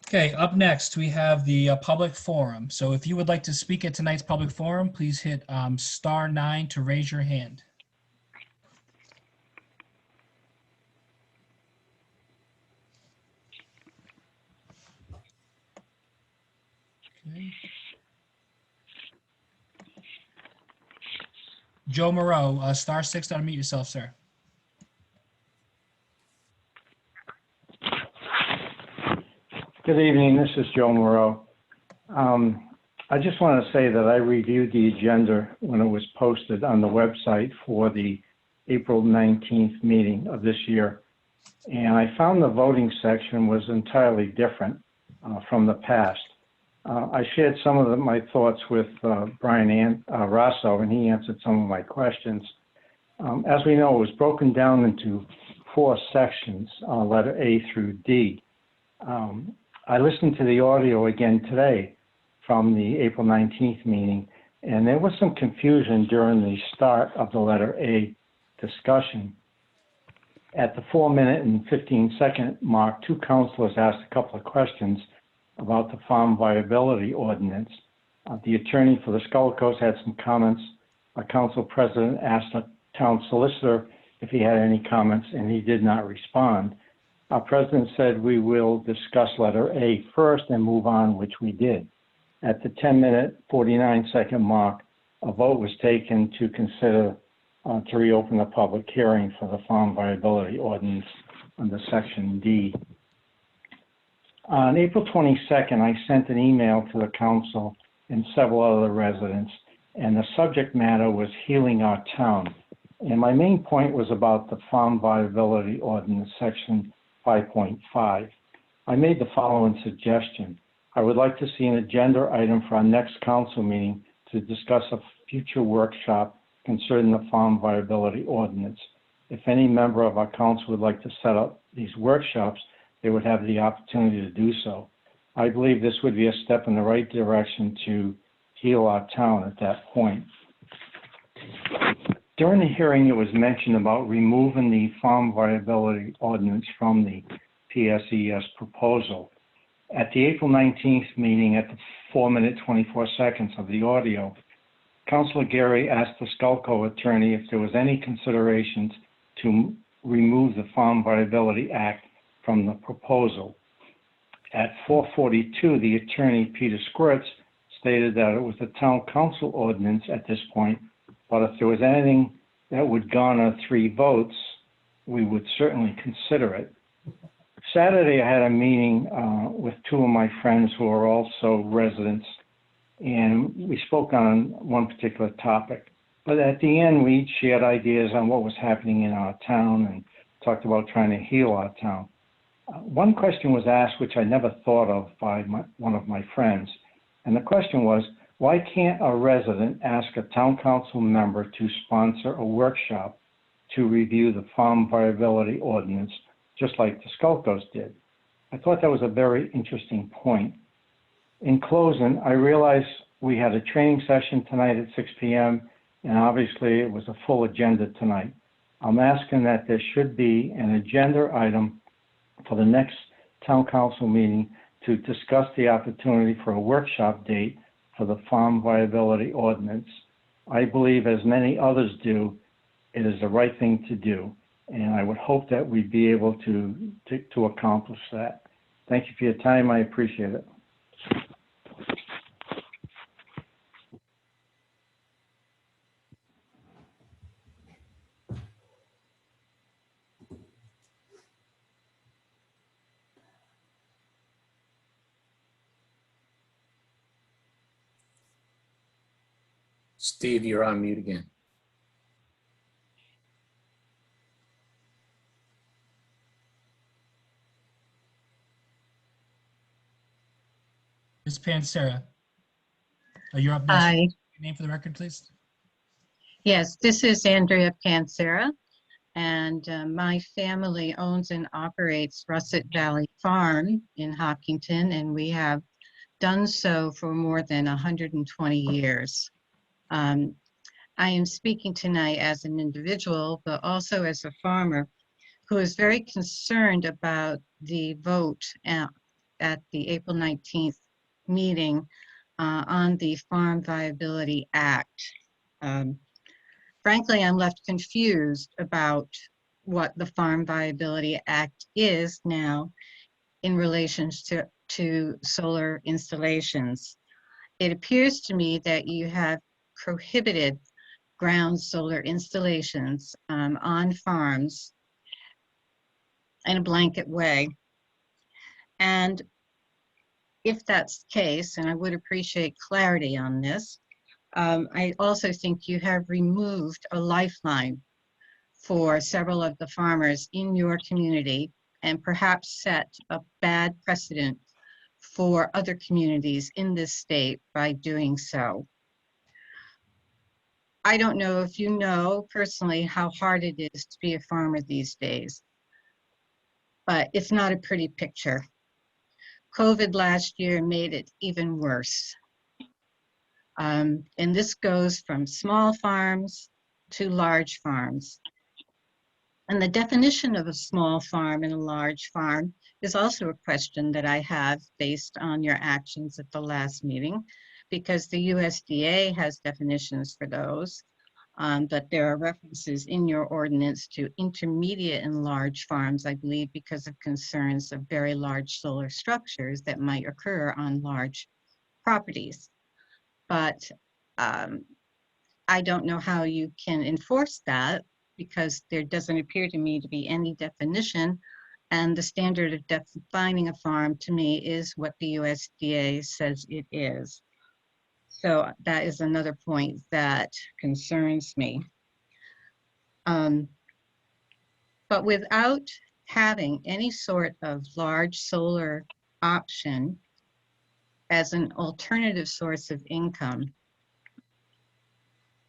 Okay, up next, we have the public forum. So if you would like to speak at tonight's public forum, please hit *9 to raise your hand. Okay. Joe Moreau, *6 to unmute yourself, sir. Good evening, this is Joe Moreau. I just want to say that I reviewed the agenda when it was posted on the website for the April 19th meeting of this year. And I found the voting section was entirely different from the past. I shared some of my thoughts with Brian Rosso, and he answered some of my questions. As we know, it was broken down into 4 sections, letter A through D. I listened to the audio again today from the April 19th meeting, and there was some confusion during the start of the letter A discussion. At the 4-minute and 15-second mark, 2 councilors asked a couple of questions about the farm viability ordinance. The attorney for the Schuylkos had some comments. Our council president asked the town solicitor if he had any comments, and he did not respond. Our president said we will discuss letter A first and move on, which we did. At the 10-minute, 49-second mark, a vote was taken to consider to reopen the public hearing for the farm viability ordinance under section D. On April 22nd, I sent an email to the council and several other residents, and the subject matter was healing our town. And my main point was about the farm viability ordinance section 5.5. I made the following suggestion. I would like to see an agenda item for our next council meeting to discuss a future workshop concerning the farm viability ordinance. If any member of our council would like to set up these workshops, they would have the opportunity to do so. I believe this would be a step in the right direction to heal our town at that point. During the hearing, it was mentioned about removing the farm viability ordinance from the PSES proposal. At the April 19th meeting, at the 4-minute 24 seconds of the audio, Councilor Gary asked the Skulko attorney if there was any considerations to remove the Farm Viability Act from the proposal. At 4:42, the attorney, Peter Squirts, stated that it was the town council ordinance at this point, but if there was anything that would garner 3 votes, we would certainly consider it. Saturday, I had a meeting with 2 of my friends who are also residents, and we spoke on one particular topic. But at the end, we each shared ideas on what was happening in our town and talked about trying to heal our town. One question was asked, which I never thought of, by one of my friends. And the question was, why can't a resident ask a town council member to sponsor a workshop to review the farm viability ordinance, just like the Skulkos did? I thought that was a very interesting point. In closing, I realized we had a training session tonight at 6 p.m., and obviously it was a full agenda tonight. I'm asking that there should be an agenda item for the next town council meeting to discuss the opportunity for a workshop date for the farm viability ordinance. I believe, as many others do, it is the right thing to do, and I would hope that we'd be able to accomplish that. Thank you for your time. I appreciate it. Steve, you're on mute again. Ms. Pansera, you're up next. Hi. Your name for the record, please. Yes, this is Andrea Pansera, and my family owns and operates Russet Valley Farm in Hopkinton, and we have done so for more than 120 years. I am speaking tonight as an individual, but also as a farmer who is very concerned about the vote at the April 19th meeting on the Farm Viability Act. Frankly, I'm left confused about what the Farm Viability Act is now in relation to solar installations. It appears to me that you have prohibited ground solar installations on farms in a blanket way. And if that's the case, and I would appreciate clarity on this, I also think you have removed a lifeline for several of the farmers in your community and perhaps set a bad precedent for other communities in this state by doing so. I don't know if you know personally how hard it is to be a farmer these days, but it's not a pretty picture. COVID last year made it even worse. And this goes from small farms to large farms. And the definition of a small farm and a large farm is also a question that I have based on your actions at the last meeting, because the USDA has definitions for those, but there are references in your ordinance to intermediate and large farms, I believe, because of concerns of very large solar structures that might occur on large properties. But I don't know how you can enforce that, because there doesn't appear to me to be any definition, and the standard of defining a farm to me is what the USDA says it is. So that is another point that concerns me. But without having any sort of large solar option as an alternative source of income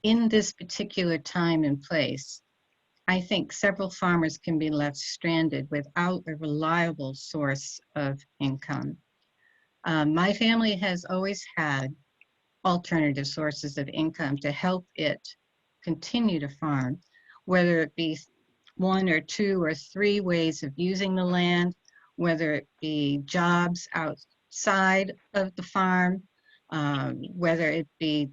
in this particular time and place, I think several farmers can be left stranded without a reliable source of income. My family has always had alternative sources of income to help it continue to farm, whether it be 1 or 2 or 3 ways of using the land, whether it be jobs outside of the farm, whether it be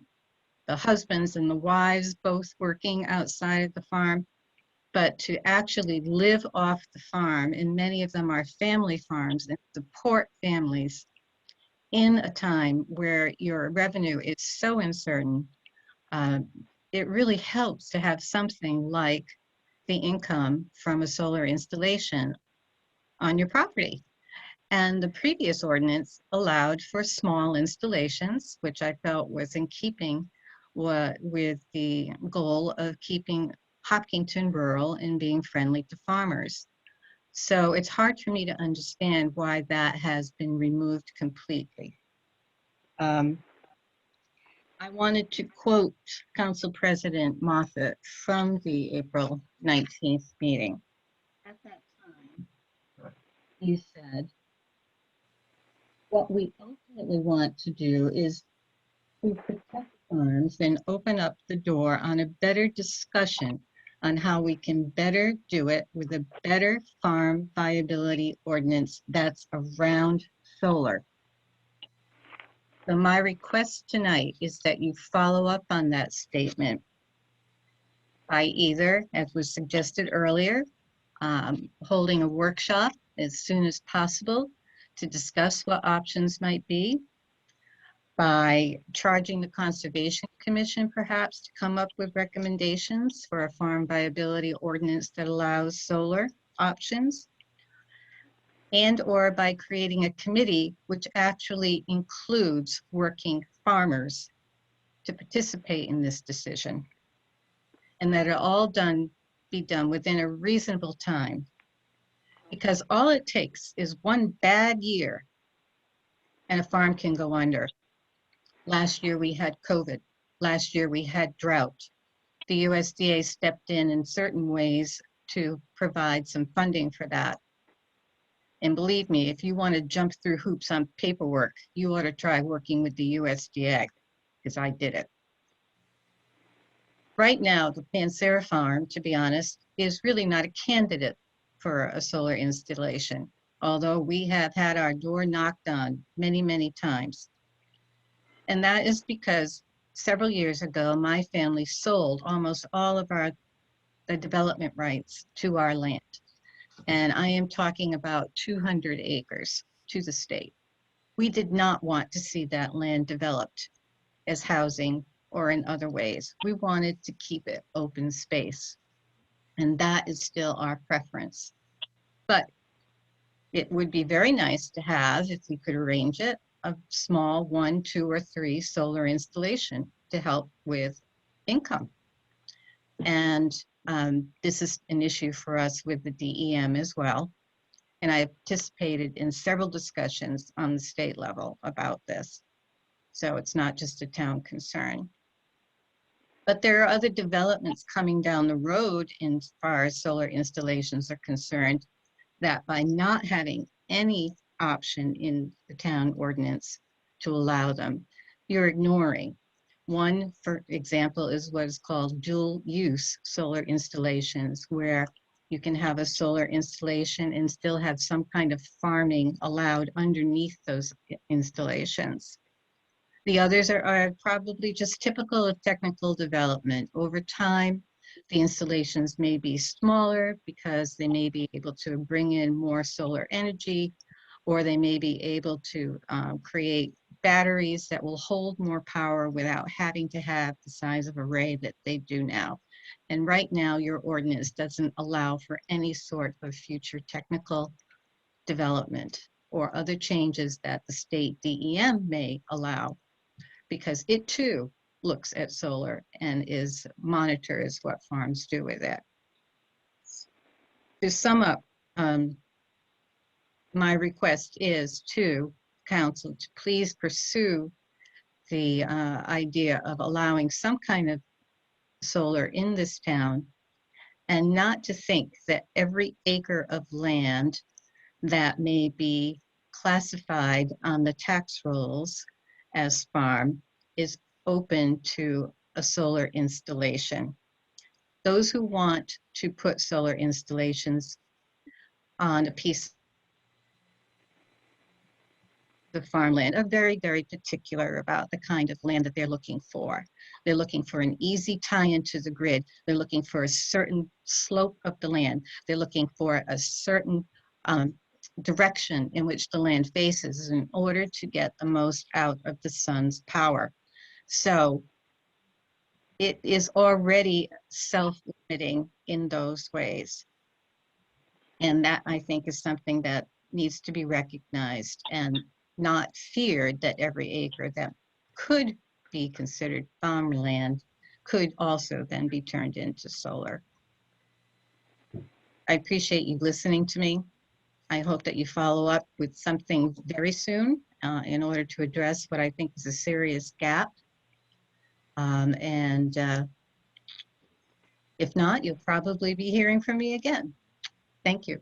the husbands and the wives both working outside of the farm, but to actually live off the farm, and many of them are family farms, and support families in a time where your revenue is so uncertain. It really helps to have something like the income from a solar installation on your property. And the previous ordinance allowed for small installations, which I felt was in keeping with the goal of keeping Hopkinton rural and being friendly to farmers. So it's hard for me to understand why that has been removed completely. I wanted to quote Council President Moffett from the April 19th meeting. At that time, he said, what we ultimately want to do is to protect farms and open up the door on a better discussion on how we can better do it with a better farm viability ordinance that's around solar. So my request tonight is that you follow up on that statement by either, as was suggested earlier, holding a workshop as soon as possible to discuss what options might be, by charging the Conservation Commission perhaps to come up with recommendations for a farm viability ordinance that allows solar options, and or by creating a committee which actually includes working farmers to participate in this decision, and that it all be done within a reasonable time. Because all it takes is one bad year and a farm can go under. Last year we had COVID. Last year we had drought. The USDA stepped in certain ways to provide some funding for that. And believe me, if you want to jump through hoops on paperwork, you ought to try working with the USDA, because I did it. Right now, the Pansera farm, to be honest, is really not a candidate for a solar installation, although we have had our door knocked on many, many times. And that is because several years ago, my family sold almost all of the development rights to our land. And I am talking about 200 acres to the state. We did not want to see that land developed as housing or in other ways. We wanted to keep it open space. And that is still our preference. But it would be very nice to have, if we could arrange it, a small 1, 2, or 3 solar installation to help with income. And this is an issue for us with the DEM as well. And I participated in several discussions on the state level about this. So it's not just a town concern. But there are other developments coming down the road as far as solar installations are concerned, that by not having any option in the town ordinance to allow them, you're ignoring. One, for example, is what is called dual use solar installations, where you can have a solar installation and still have some kind of farming allowed underneath those installations. The others are probably just typical of technical development. Over time, the installations may be smaller because they may be able to bring in more solar energy, or they may be able to create batteries that will hold more power without having to have the size of array that they do now. And right now, your ordinance doesn't allow for any sort of future technical development or other changes that the state DEM may allow, because it too looks at solar and monitors what farms do with it. To sum up, my request is to council to please pursue the idea of allowing some kind of solar in this town, and not to think that every acre of land that may be classified on the tax rolls as farm is open to a solar installation. Those who want to put solar installations on a piece the farmland are very, very particular about the kind of land that they're looking for. They're looking for an easy tie into the grid. They're looking for a certain slope of the land. They're looking for a certain direction in which the land faces in order to get the most out of the sun's power. So it is already self-limiting in those ways. And that, I think, is something that needs to be recognized and not feared, that every acre that could be considered farmland could also then be turned into solar. I appreciate you listening to me. I hope that you follow up with something very soon in order to address what I think is a serious gap. If not, you'll probably be hearing from me again. Thank you.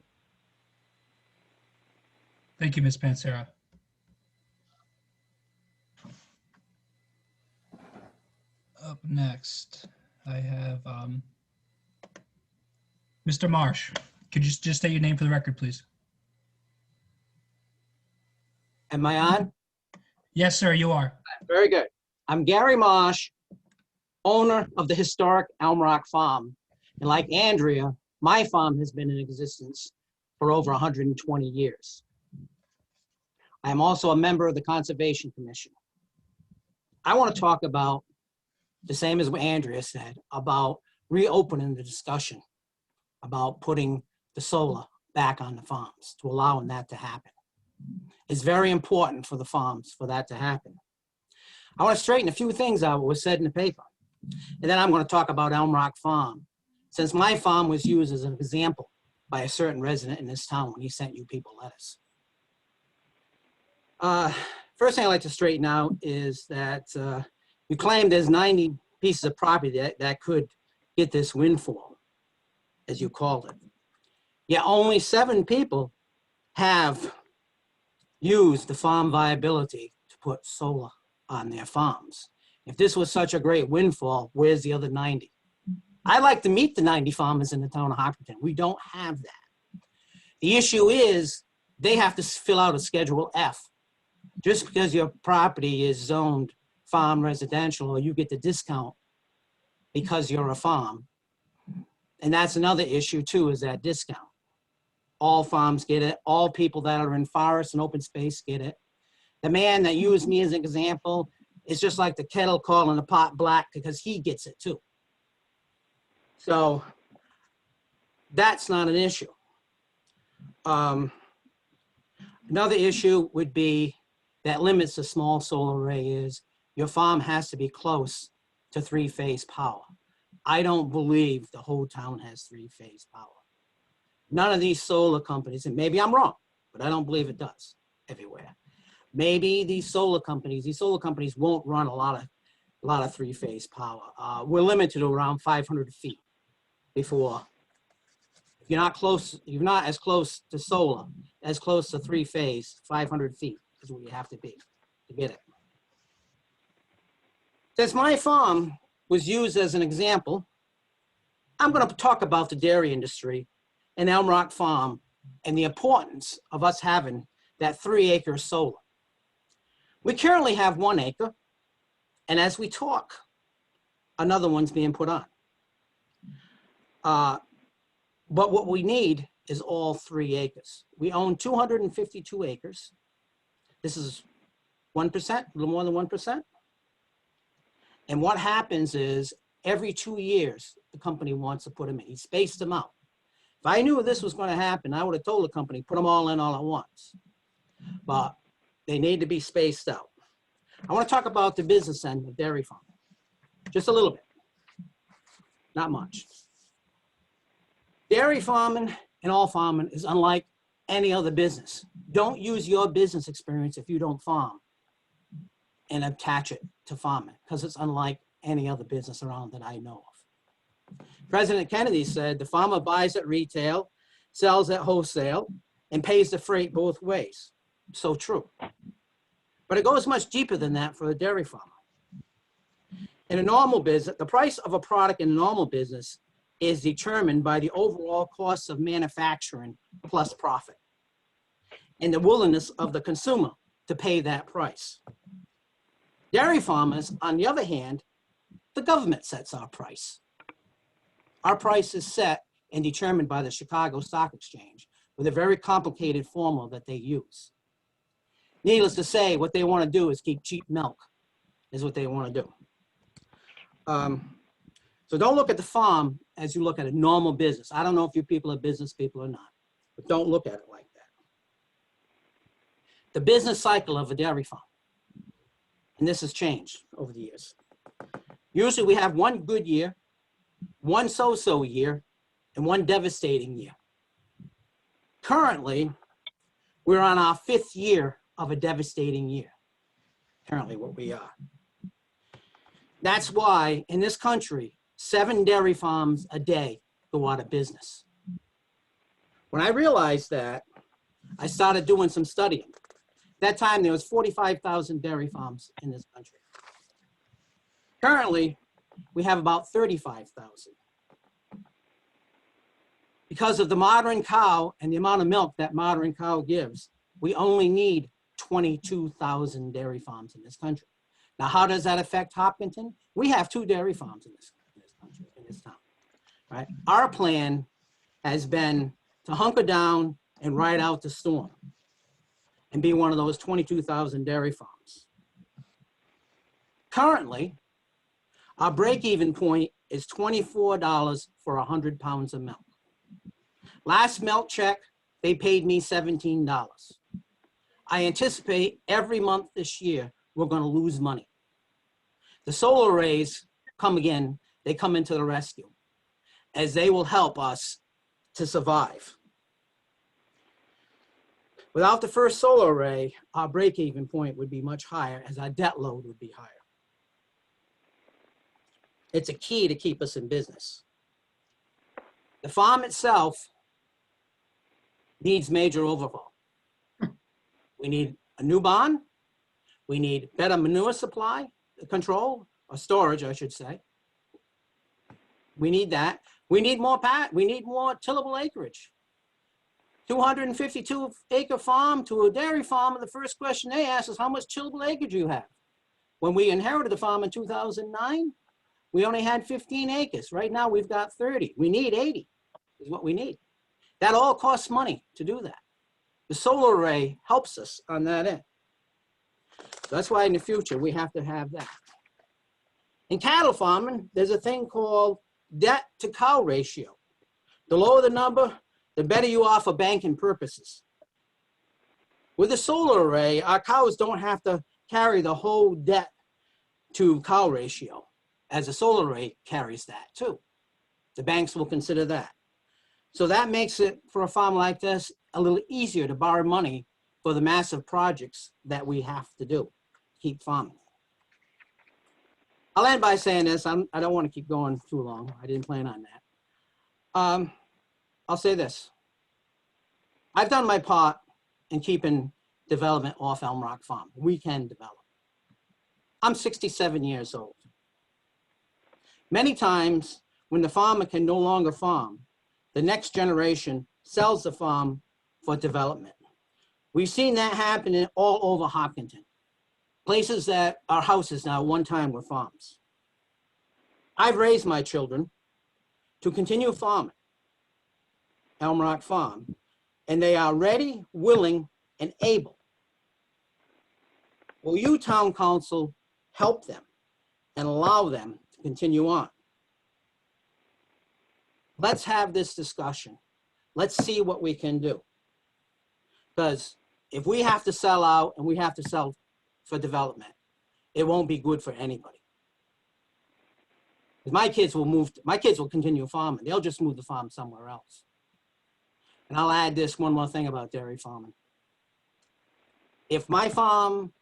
Thank you, Ms. Pansera. Up next, I have Mr. Marsh. Could you just state your name for the record, please? Am I on? Yes, sir, you are. Very good. I'm Gary Marsh, owner of the historic Elm Rock Farm. And like Andrea, my farm has been in existence for over 120 years. I am also a member of the Conservation Commission. I want to talk about the same as what Andrea said, about reopening the discussion about putting the solar back on the farms, to allowing that to happen. It's very important for the farms for that to happen. I want to straighten a few things out what was said in the paper. And then I'm going to talk about Elm Rock Farm, since my farm was used as an example by a certain resident in this town when he sent you people letters. First thing I'd like to straighten out is that you claim there's 90 pieces of property that could get this windfall, as you called it. Yet only 7 people have used the farm viability to put solar on their farms. If this was such a great windfall, where's the other 90? I'd like to meet the 90 farmers in the town of Hopkinton. We don't have that. The issue is they have to fill out a Schedule F. Just because your property is zoned farm residential, or you get the discount because you're a farm. And that's another issue too, is that discount. All farms get it. All people that are in forest and open space get it. The man that used me as an example is just like the kettle calling the pot black, because he gets it too. So that's not an issue. Another issue would be that limits a small solar array is your farm has to be close to 3-phase power. I don't believe the whole town has 3-phase power. None of these solar companies, and maybe I'm wrong, but I don't believe it does everywhere. Maybe these solar companies won't run a lot of 3-phase power. We're limited to around 500 feet before. If you're not close, you're not as close to solar, as close to 3-phase, 500 feet is where you have to be to get it. Since my farm was used as an example, I'm going to talk about the dairy industry and Elm Rock Farm and the importance of us having that 3-acre solar. We currently have 1 acre, and as we talk, another one's being put on. But what we need is all 3 acres. We own 252 acres. This is 1%, a little more than 1%. And what happens is every 2 years, the company wants to put them in. He spaced them out. If I knew this was going to happen, I would have told the company, put them all in all at once. But they need to be spaced out. I want to talk about the business end of dairy farming. Just a little bit. Not much. Dairy farming and all farming is unlike any other business. Don't use your business experience if you don't farm and attach it to farming, because it's unlike any other business around that I know of. President Kennedy said the farmer buys at retail, sells at wholesale, and pays the freight both ways. So true. But it goes much deeper than that for a dairy farmer. In a normal business, the price of a product in a normal business is determined by the overall cost of manufacturing plus profit, and the willingness of the consumer to pay that price. Dairy farmers, on the other hand, the government sets our price. Our price is set and determined by the Chicago Stock Exchange with a very complicated formula that they use. Needless to say, what they want to do is keep cheap milk, is what they want to do. So don't look at the farm as you look at a normal business. I don't know if you people are business people or not, but don't look at it like that. The business cycle of a dairy farm, and this has changed over the years. Usually we have one good year, one so-so year, and one devastating year. Currently, we're on our 5th year of a devastating year. Currently what we are. That's why in this country, 7 dairy farms a day go out of business. When I realized that, I started doing some studying. That time there was 45,000 dairy farms in this country. Currently, we have about 35,000. Because of the modern cow and the amount of milk that modern cow gives, we only need 22,000 dairy farms in this country. Now, how does that affect Hopkinton? We have 2 dairy farms in this country, in this town, right? Our plan has been to hunker down and ride out the storm and be one of those 22,000 dairy farms. Currently, our break-even point is $24 for 100 pounds of milk. Last milk check, they paid me $17. I anticipate every month this year, we're going to lose money. The solar arrays come again, they come into the rescue, as they will help us to survive. Without the first solar array, our break-even point would be much higher, as our debt load would be higher. It's a key to keep us in business. The farm itself needs major overhaul. We need a new barn. We need better manure supply control, or storage, I should say. We need that. We need more tillable acreage. 252 acre farm to a dairy farm, the first question they ask is how much tillable acreage do you have? When we inherited the farm in 2009, we only had 15 acres. Right now we've got 30. We need 80 is what we need. That all costs money to do that. The solar array helps us on that end. So that's why in the future we have to have that. In cattle farming, there's a thing called debt to cow ratio. The lower the number, the better you are for banking purposes. With a solar array, our cows don't have to carry the whole debt to cow ratio, as a solar array carries that too. The banks will consider that. So that makes it, for a farm like this, a little easier to borrow money for the massive projects that we have to do, keep farming. I'll end by saying this, I don't want to keep going too long. I didn't plan on that. I'll say this. I've done my part in keeping development off Elm Rock Farm. We can develop. I'm 67 years old. Many times when the farmer can no longer farm, the next generation sells the farm for development. We've seen that happening all over Hopkinton. Places that are houses now one time were farms. I've raised my children to continue farming, Elm Rock Farm, and they are ready, willing, and able. Will you, Town Council, help them and allow them to continue on? Let's have this discussion. Let's see what we can do. Because if we have to sell out and we have to sell for development, it won't be good for anybody. My kids will continue farming. They'll just move the farm somewhere else. And I'll add this one more thing about dairy farming. If my farm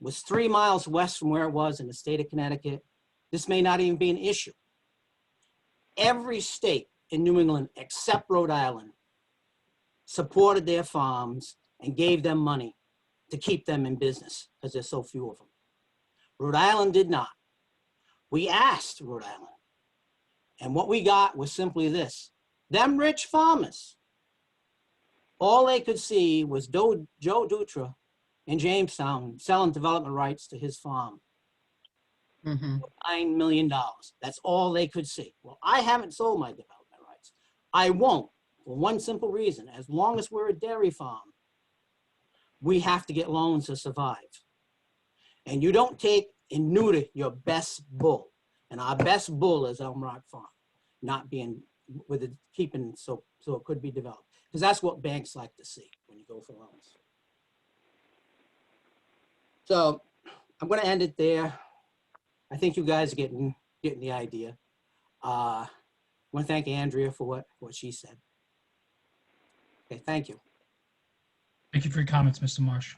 was 3 miles west from where it was in the state of Connecticut, this may not even be an issue. Every state in New England except Rhode Island supported their farms and gave them money to keep them in business because there's so few of them. Rhode Island did not. We asked Rhode Island, and what we got was simply this. Them rich farmers, all they could see was Joe Dutra in Jamestown selling development rights to his farm. Mhm. $9 million. That's all they could see. Well, I haven't sold my development rights. I won't, for one simple reason. As long as we're a dairy farm, we have to get loans to survive. And you don't take and neuter your best bull. And our best bull is Elm Rock Farm, not being with it, keeping so it could be developed. Because that's what banks like to see when you go for loans. So I'm going to end it there. I think you guys are getting the idea. I want to thank Andrea for what she said. Okay, thank you. Thank you for your comments, Mr. Marsh.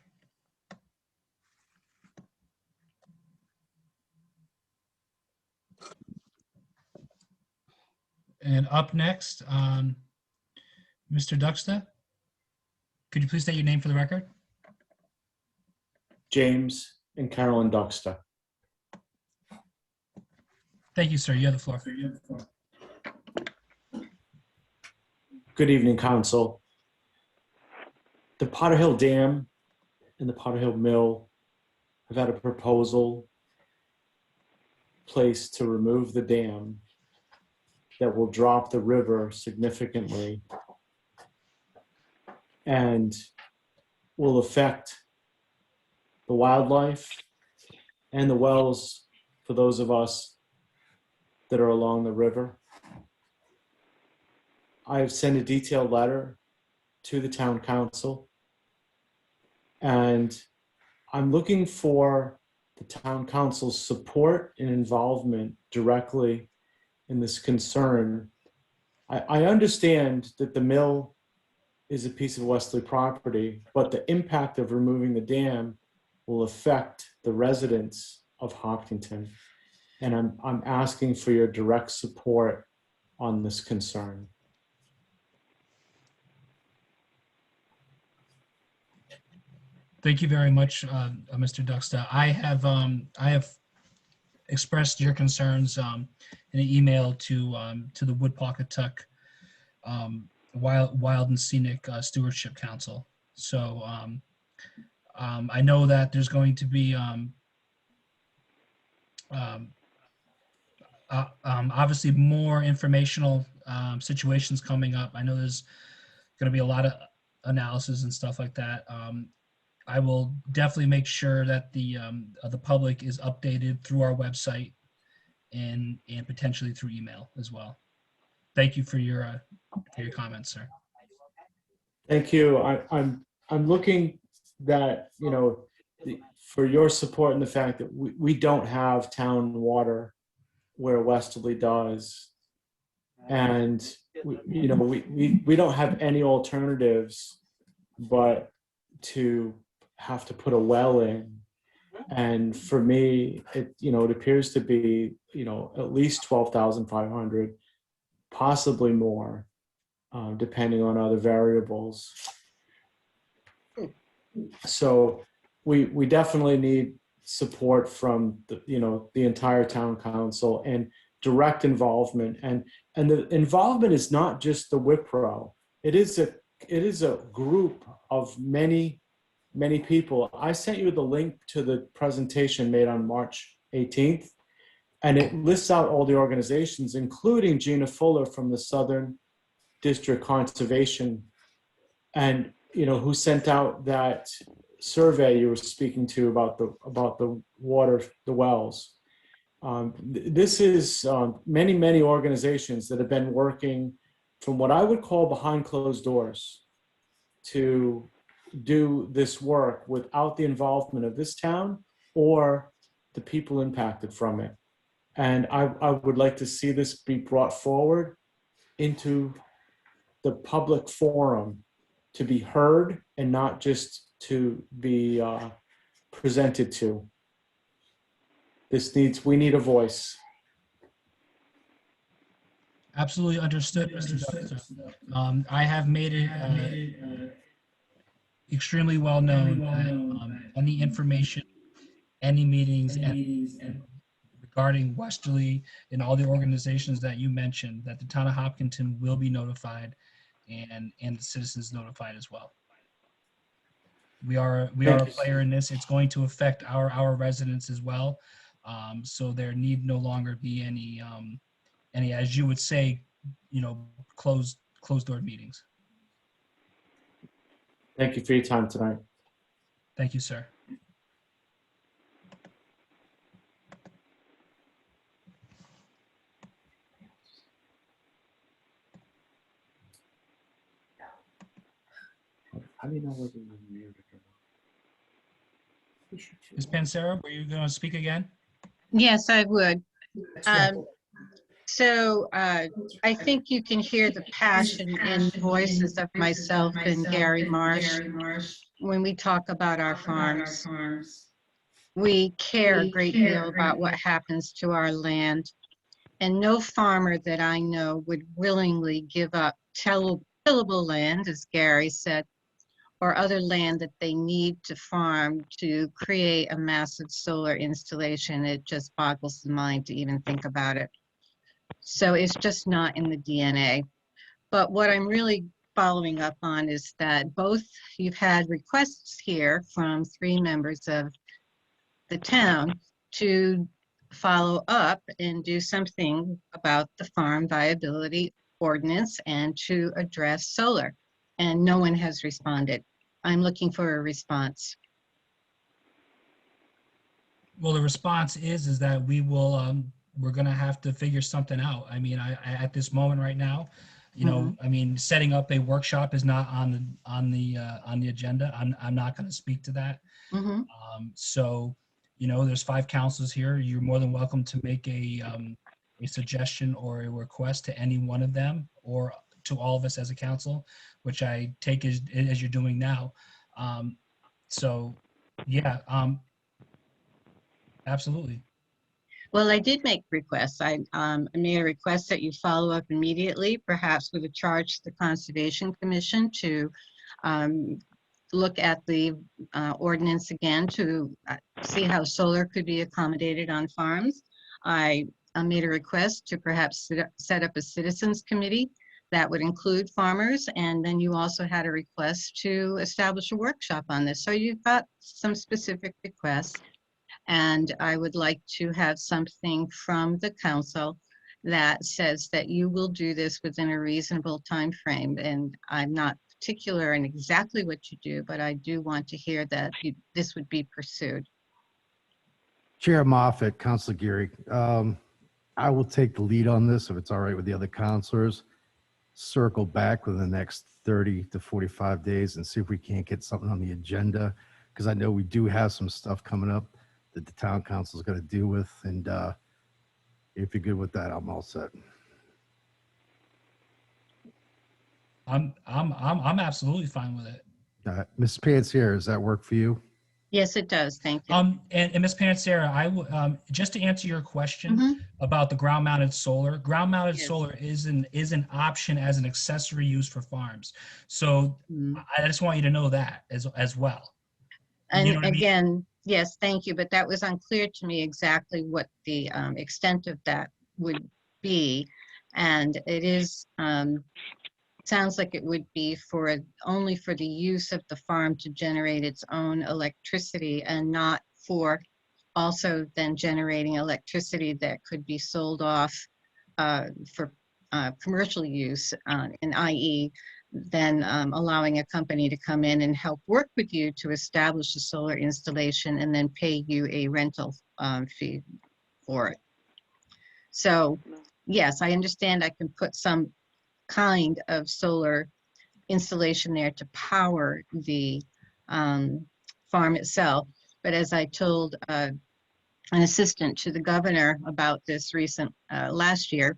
And up next, Mr. Duxta, could you please state your name for the record? James and Carolyn Duxta. Thank you, sir. You have the floor. Good evening, Council. The Potter Hill Dam and the Potter Hill Mill have had a proposal placed to remove the dam that will drop the river significantly and will affect the wildlife and the wells for those of us that are along the river. I have sent a detailed letter to the town council, and I'm looking for the town council's support and involvement directly in this concern. I understand that the mill is a piece of Westerly property, but the impact of removing the dam will affect the residents of Hopkinton. And I'm asking for your direct support on this concern. Thank you very much, Mr. Duxta. I have expressed your concerns in an email to the Woodpawcatuck Wild and Scenic Stewardship Council. So I know that there's going to be obviously more informational situations coming up. I know there's going to be a lot of analysis and stuff like that. I will definitely make sure that the public is updated through our website and potentially through email as well. Thank you for your comments, sir. Thank you. I'm looking that, you know, for your support in the fact that we don't have town water where Westerly does, and we don't have any alternatives but to have to put a well in. And for me, it appears to be at least 12,500, possibly more, depending on other variables. So we definitely need support from the entire town council and direct involvement. And the involvement is not just the WIPRO. It is a group of many people. I sent you the link to the presentation made on March 18th, and it lists out all the organizations, including Gina Fuller from the Southern District Conservation, and who sent out that survey you were speaking to about the water, the wells. This is many organizations that have been working from what I would call behind closed doors to do this work without the involvement of this town or the people impacted from it. And I would like to see this be brought forward into the public forum to be heard and not just to be presented to. We need a voice. Absolutely understood, Mr. Duxta. I have made it extremely well known that any information, any meetings, regarding Westerly and all the organizations that you mentioned, that the town of Hopkinton will be notified and the citizens notified as well. We are a player in this. It's going to affect our residents as well. So there need no longer be any, as you would say, closed door meetings. Thank you for your time tonight. Thank you, sir. How do you know whether you're muted or not? Ms. Pansera, were you going to speak again? Yes, I would. I think you can hear the passion in the voices of myself and Gary Marsh when we talk about our farms. We care a great deal about what happens to our land, and no farmer that I know would willingly give up tillable land, as Gary said, or other land that they need to farm to create a massive solar installation. It just boggles the mind to even think about it. So it's just not in the DNA. But what I'm really following up on is that you've had requests here from 3 members of the town to follow up and do something about the farm viability ordinance and to address solar. And no one has responded. I'm looking for a response. Well, the response is that we will, we're going to have to figure something out. I mean, at this moment right now, I mean, setting up a workshop is not on the agenda. I'm not going to speak to that. So, there's 5 councils here. You're more than welcome to make a suggestion or a request to any one of them or to all of us as a council, which I take as you're doing now. So, yeah, absolutely. Well, I did make requests. I made a request that you follow up immediately, perhaps with a charge to the Conservation Commission to look at the ordinance again to see how solar could be accommodated on farms. I made a request to perhaps set up a citizens committee that would include farmers, and then you also had a request to establish a workshop on this. So you've got some specific requests, and I would like to have something from the council that says that you will do this within a reasonable time frame. And I'm not particular in exactly what you do, but I do want to hear that this would be pursued. Chair Moffett, Councilor Geary, I will take the lead on this if it's all right with the other councilors. Circle back within the next 30 to 45 days and see if we can't get something on the agenda, because I know we do have some stuff coming up that the town council is going to deal with, and if you're good with that, I'm all set. I'm absolutely fine with it. Ms. Pansier, does that work for you? Yes, it does. Thank you. And Ms. Pansiera, just to answer your question about the ground-mounted solar, ground-mounted solar is an option as an accessory use for farms. So I just want you to know that as well. And you know again, yes, thank you. But that was unclear to me exactly what the extent of that would be. And it is, sounds like it would be only for the use of the farm to generate its own electricity, and not for also then generating electricity that could be sold off for commercial use, and i.e. then allowing a company to come in and help work with you to establish a solar installation and then pay you a rental fee for it. So yes, I understand I can put some kind of solar installation there to power the farm itself. But as I told an assistant to the governor about this last year,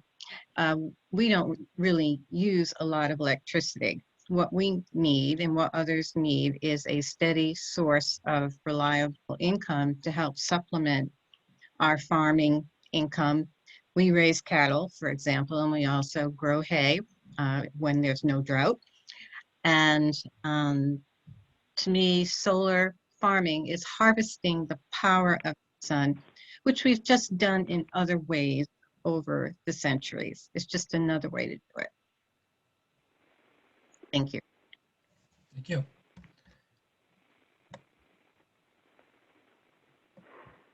we don't really use a lot of electricity. What we need and what others need is a steady source of reliable income to help supplement our farming income. We raise cattle, for example, and we also grow hay when there's no drought. And to me, solar farming is harvesting the power of the sun, which we've just done in other ways over the centuries. It's just another way to do it. Thank you. Thank you.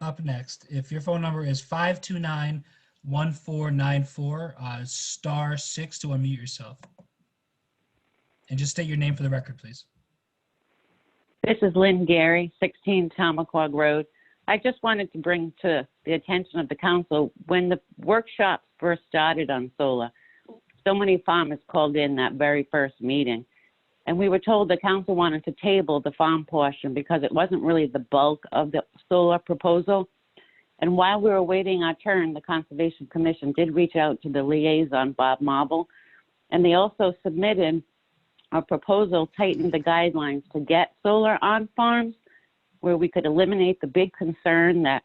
up next. If your phone number is 529-1494, *6 to unmute yourself. And just state your name for the record, please. This is Lynn Gary, 16 Tomaquag Road. I just wanted to bring to the attention of the council, when the workshops first started on solar, so many farmers called in that very first meeting. And we were told the council wanted to table the farm portion because it wasn't really the bulk of the solar proposal. And while we were waiting our turn, the Conservation Commission did reach out to the liaison, Bob Marble, and they also submitted a proposal tightening the guidelines to get solar on farms, where we could eliminate the big concern that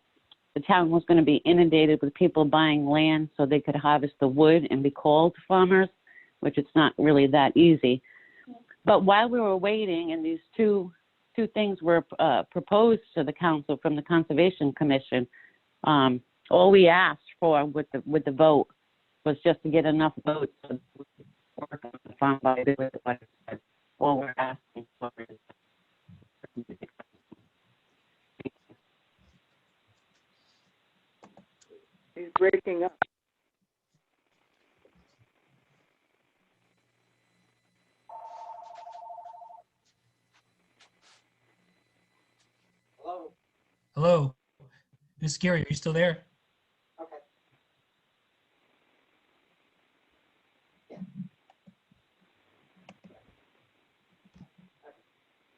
the town was going to be inundated with people buying land so they could harvest the wood and be called farmers, which it's not really that easy. But while we were waiting, and these two things were proposed to the council from the Conservation Commission, all we asked for with the vote was just to get enough votes to work on the farm by the way. All we're asking for is He's breaking up. Hello, Ms. Gary, are you still there? Okay. Yeah.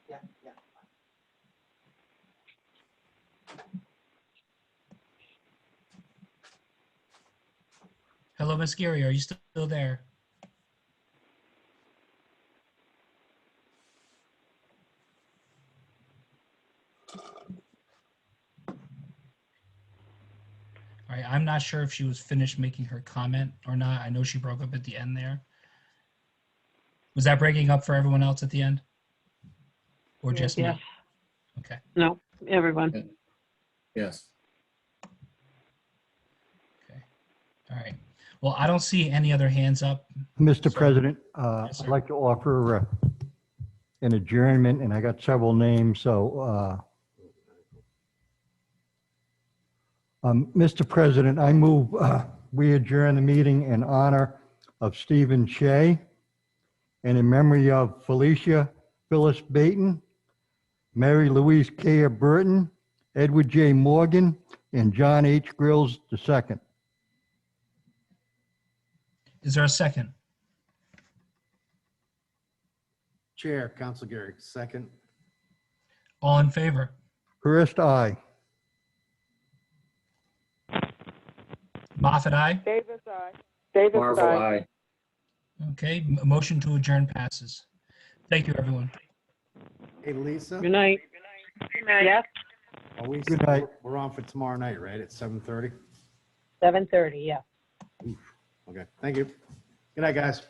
Yeah, yeah. Hello, Ms. Gary, are you still there? All right, I'm not sure if she was finished making her comment or not. I know she broke up at the end there. Was that breaking up for everyone else at the end? Or just me? Yes. Okay. No, everyone. Yes. Okay. All right. Well, I don't see any other hands up. Mr. So- President, Yes, sir. I'd like to offer an adjournment, and I got several names, so Mr. President, I move we adjourn the meeting in honor of Stephen Shea and in memory of Felicia Phyllis Baton, Mary Louise Kaya Burton, Edward J. Morgan, and John H. Grills II. Is there a second? Chair, Council Gary, second. All in favor? First, aye. Moffat, aye. Davis, aye. Davis, Marvel, aye. aye. Okay, motion to adjourn passes. Thank you, everyone. Hey, Lisa, Good night. Yes, are we, Good night. we're on for tomorrow night, right, at 7:30? 7:30, yeah. Okay, thank you. Good night, guys.